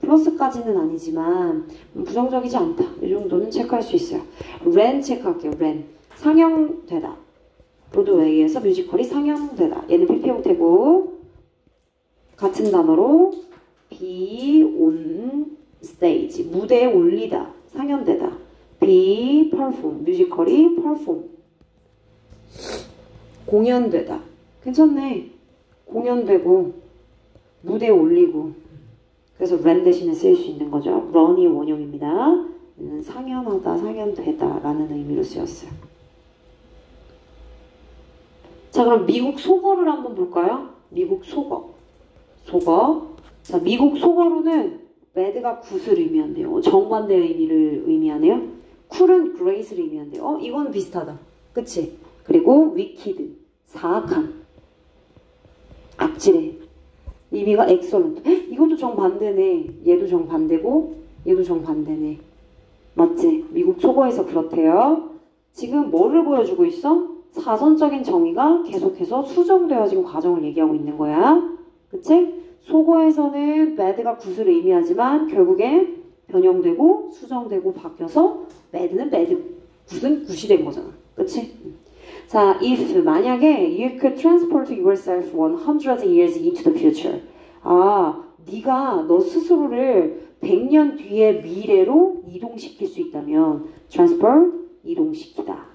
Speaker 2: 플러스까지는 아니지만 부정적이지 않다. 이 정도는 체크할 수 있어요. ran 체크할게요. ran. 상영되다. 브로드웨이에서 뮤지컬이 상영되다. 얘는 PP 형태고 같은 단어로 be on stage. 무대에 올리다. 상연되다. be perform. 뮤지컬이 perform. 공연되다. 괜찮네. 공연되고 무대에 올리고 그래서 ran 대신에 쓰일 수 있는 거죠. run이 원형입니다. 상연하다, 상연되다 라는 의미로 쓰였어요. 자, 그럼 미국 속어를 한번 볼까요? 미국 속어. 자, 미국 속어로는 bad가 굿을 의미한대요. 정반대 의미를 의미하네요. cool은 great를 의미한대요. 이건 비슷하다. 그치? 그리고 wicked, 사악한, 악질해. 의미가 excellent. 이것도 정반대네. 얘도 정반대고 얘도 정반대네. 맞지? 미국 속어에서 그렇대요. 지금 뭐를 보여주고 있어? 사전적인 정의가 계속해서 수정되어진 과정을 얘기하고 있는 거야. 그치? 속어에서는 bad가 굿을 의미하지만 결국에 변형되고 수정되고 바뀌어서 bad는 bad, 굿은 굿이 된 거잖아. 그치? 자, if 만약에 you could transport yourself 100 years into the future. 네가 너 스스로를 100년 뒤의 미래로 이동시킬 수 있다면 transport, 이동시키다.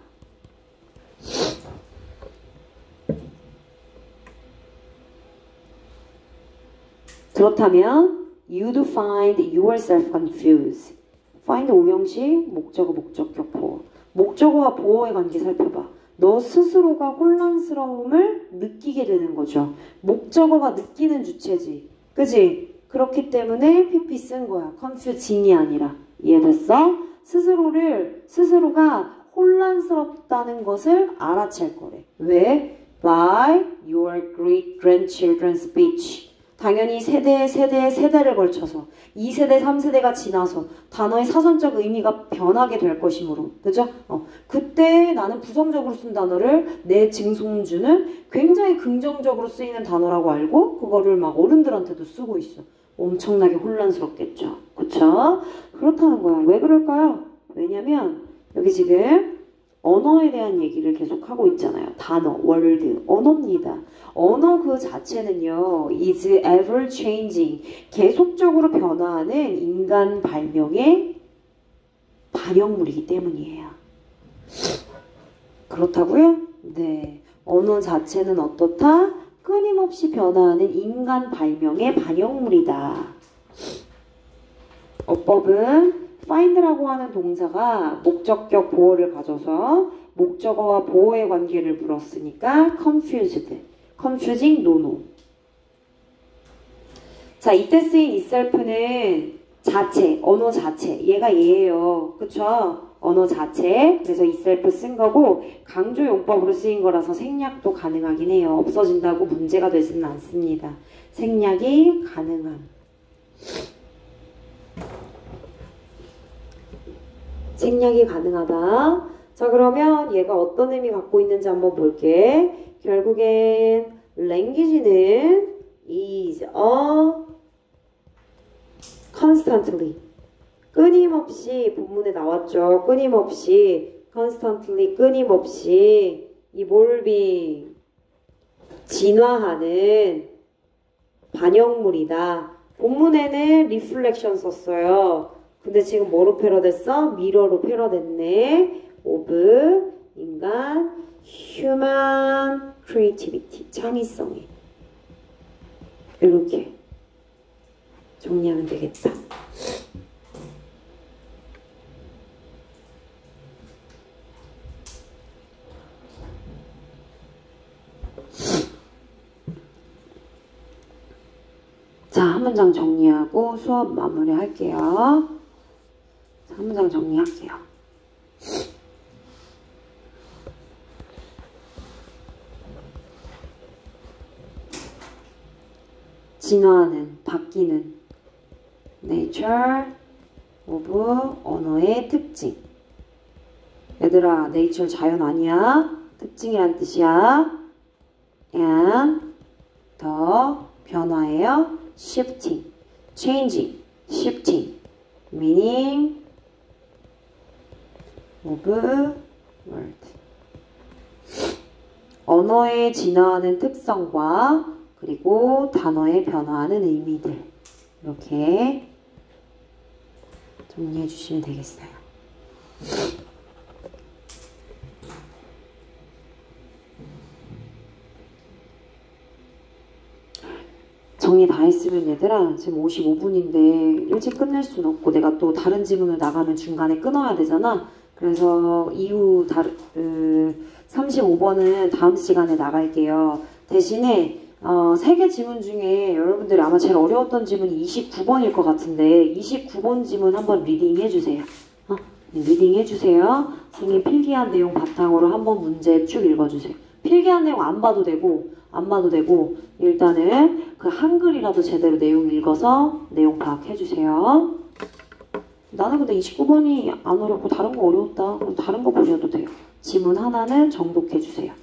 Speaker 2: 그렇다면 you'd find yourself confused. find 오형식, 목적어, 목적격, 보어. 목적어와 보어의 관계 살펴봐. 너 스스로가 혼란스러움을 느끼게 되는 거죠. 목적어가 느끼는 주체지. 그지? 그렇기 때문에 PP 쓴 거야. confusing이 아니라. 이해됐어? 스스로가 혼란스럽다는 것을 알아챌 거래. 왜? By your great grandchildren's speech. 당연히 세대를 걸쳐서 2세대, 3세대가 지나서 단어의 사전적 의미가 변하게 될 것이므로. 그죠? 그때 나는 부정적으로 쓴 단어를 내 증손주는 굉장히 긍정적으로 쓰이는 단어라고 알고 그거를 막 어른들한테도 쓰고 있어. 엄청나게 혼란스럽겠죠. 그쵸? 그렇다는 거야. 왜 그럴까요? 왜냐면 여기 지금 언어에 대한 얘기를 계속 하고 있잖아요. 단어, 월드, 언어입니다. 언어 그 자체는요, is ever changing, 계속적으로 변화하는 인간 발명의 반영물이기 때문이에요. 그렇다고요? 네. 언어 자체는 어떻다? 끊임없이 변화하는 인간 발명의 반영물이다. 어법은 find라고 하는 동사가 목적격 보어를 가져서 목적어와 보어의 관계를 물었으니까 confused, confusing, no. 자, 이때 쓰인 itself는 자체, 언어 자체, 얘가 얘예요. 그쵸? 언어 자체, 그래서 itself 쓴 거고 강조 용법으로 쓰인 거라서 생략도 가능하긴 해요. 없어진다고 문제가 되지는 않습니다. 생략이 가능함. 생략이 가능하다. 자, 그러면 얘가 어떤 의미 갖고 있는지 한번 볼게. 결국엔 language는 is a constantly, 끊임없이, 본문에 나왔죠. 끊임없이, constantly, 끊임없이 evolving, 진화하는 반영물이다. 본문에는 reflection 썼어요. 근데 지금 뭐로 패러됐어? 미러로 패러됐네. of 인간 human creativity, 창의성이. 이렇게 정리하면 되겠다. 자, 한 문장 정리하고 수업 마무리 할게요. 자, 한 문장 정리할게요. 진화하는, 바뀌는 nature of 언어의 특징. 얘들아, nature 자연 아니야. 특징이란 뜻이야. and 부터 변화예요. shifting, changing, shifting, meaning of word. 언어의 진화하는 특성과 그리고 단어의 변화하는 의미들 이렇게 정리해 주시면 되겠어요. 정리 다 했으면 얘들아 지금 55분인데 일찍 끝낼 수는 없고 내가 또 다른 지문을 나가면 중간에 끊어야 되잖아. 그래서 이후 35번은 다음 시간에 나갈게요. 대신에 3개 지문 중에 여러분들이 아마 제일 어려웠던 지문이 29번일 것 같은데 29번 지문 한번 리딩 해주세요. 네, 리딩 해주세요. 선생님 필기한 내용 바탕으로 한번 문제 쭉 읽어주세요. 필기한 내용 안 봐도 되고 일단은 그 한글이라도 제대로 내용 읽어서 내용 파악해주세요. 나는 근데 29번이 안 어렵고 다른 거 어려웠다. 그럼 다른 거 보셔도 돼요. 지문 하나는 정독해주세요.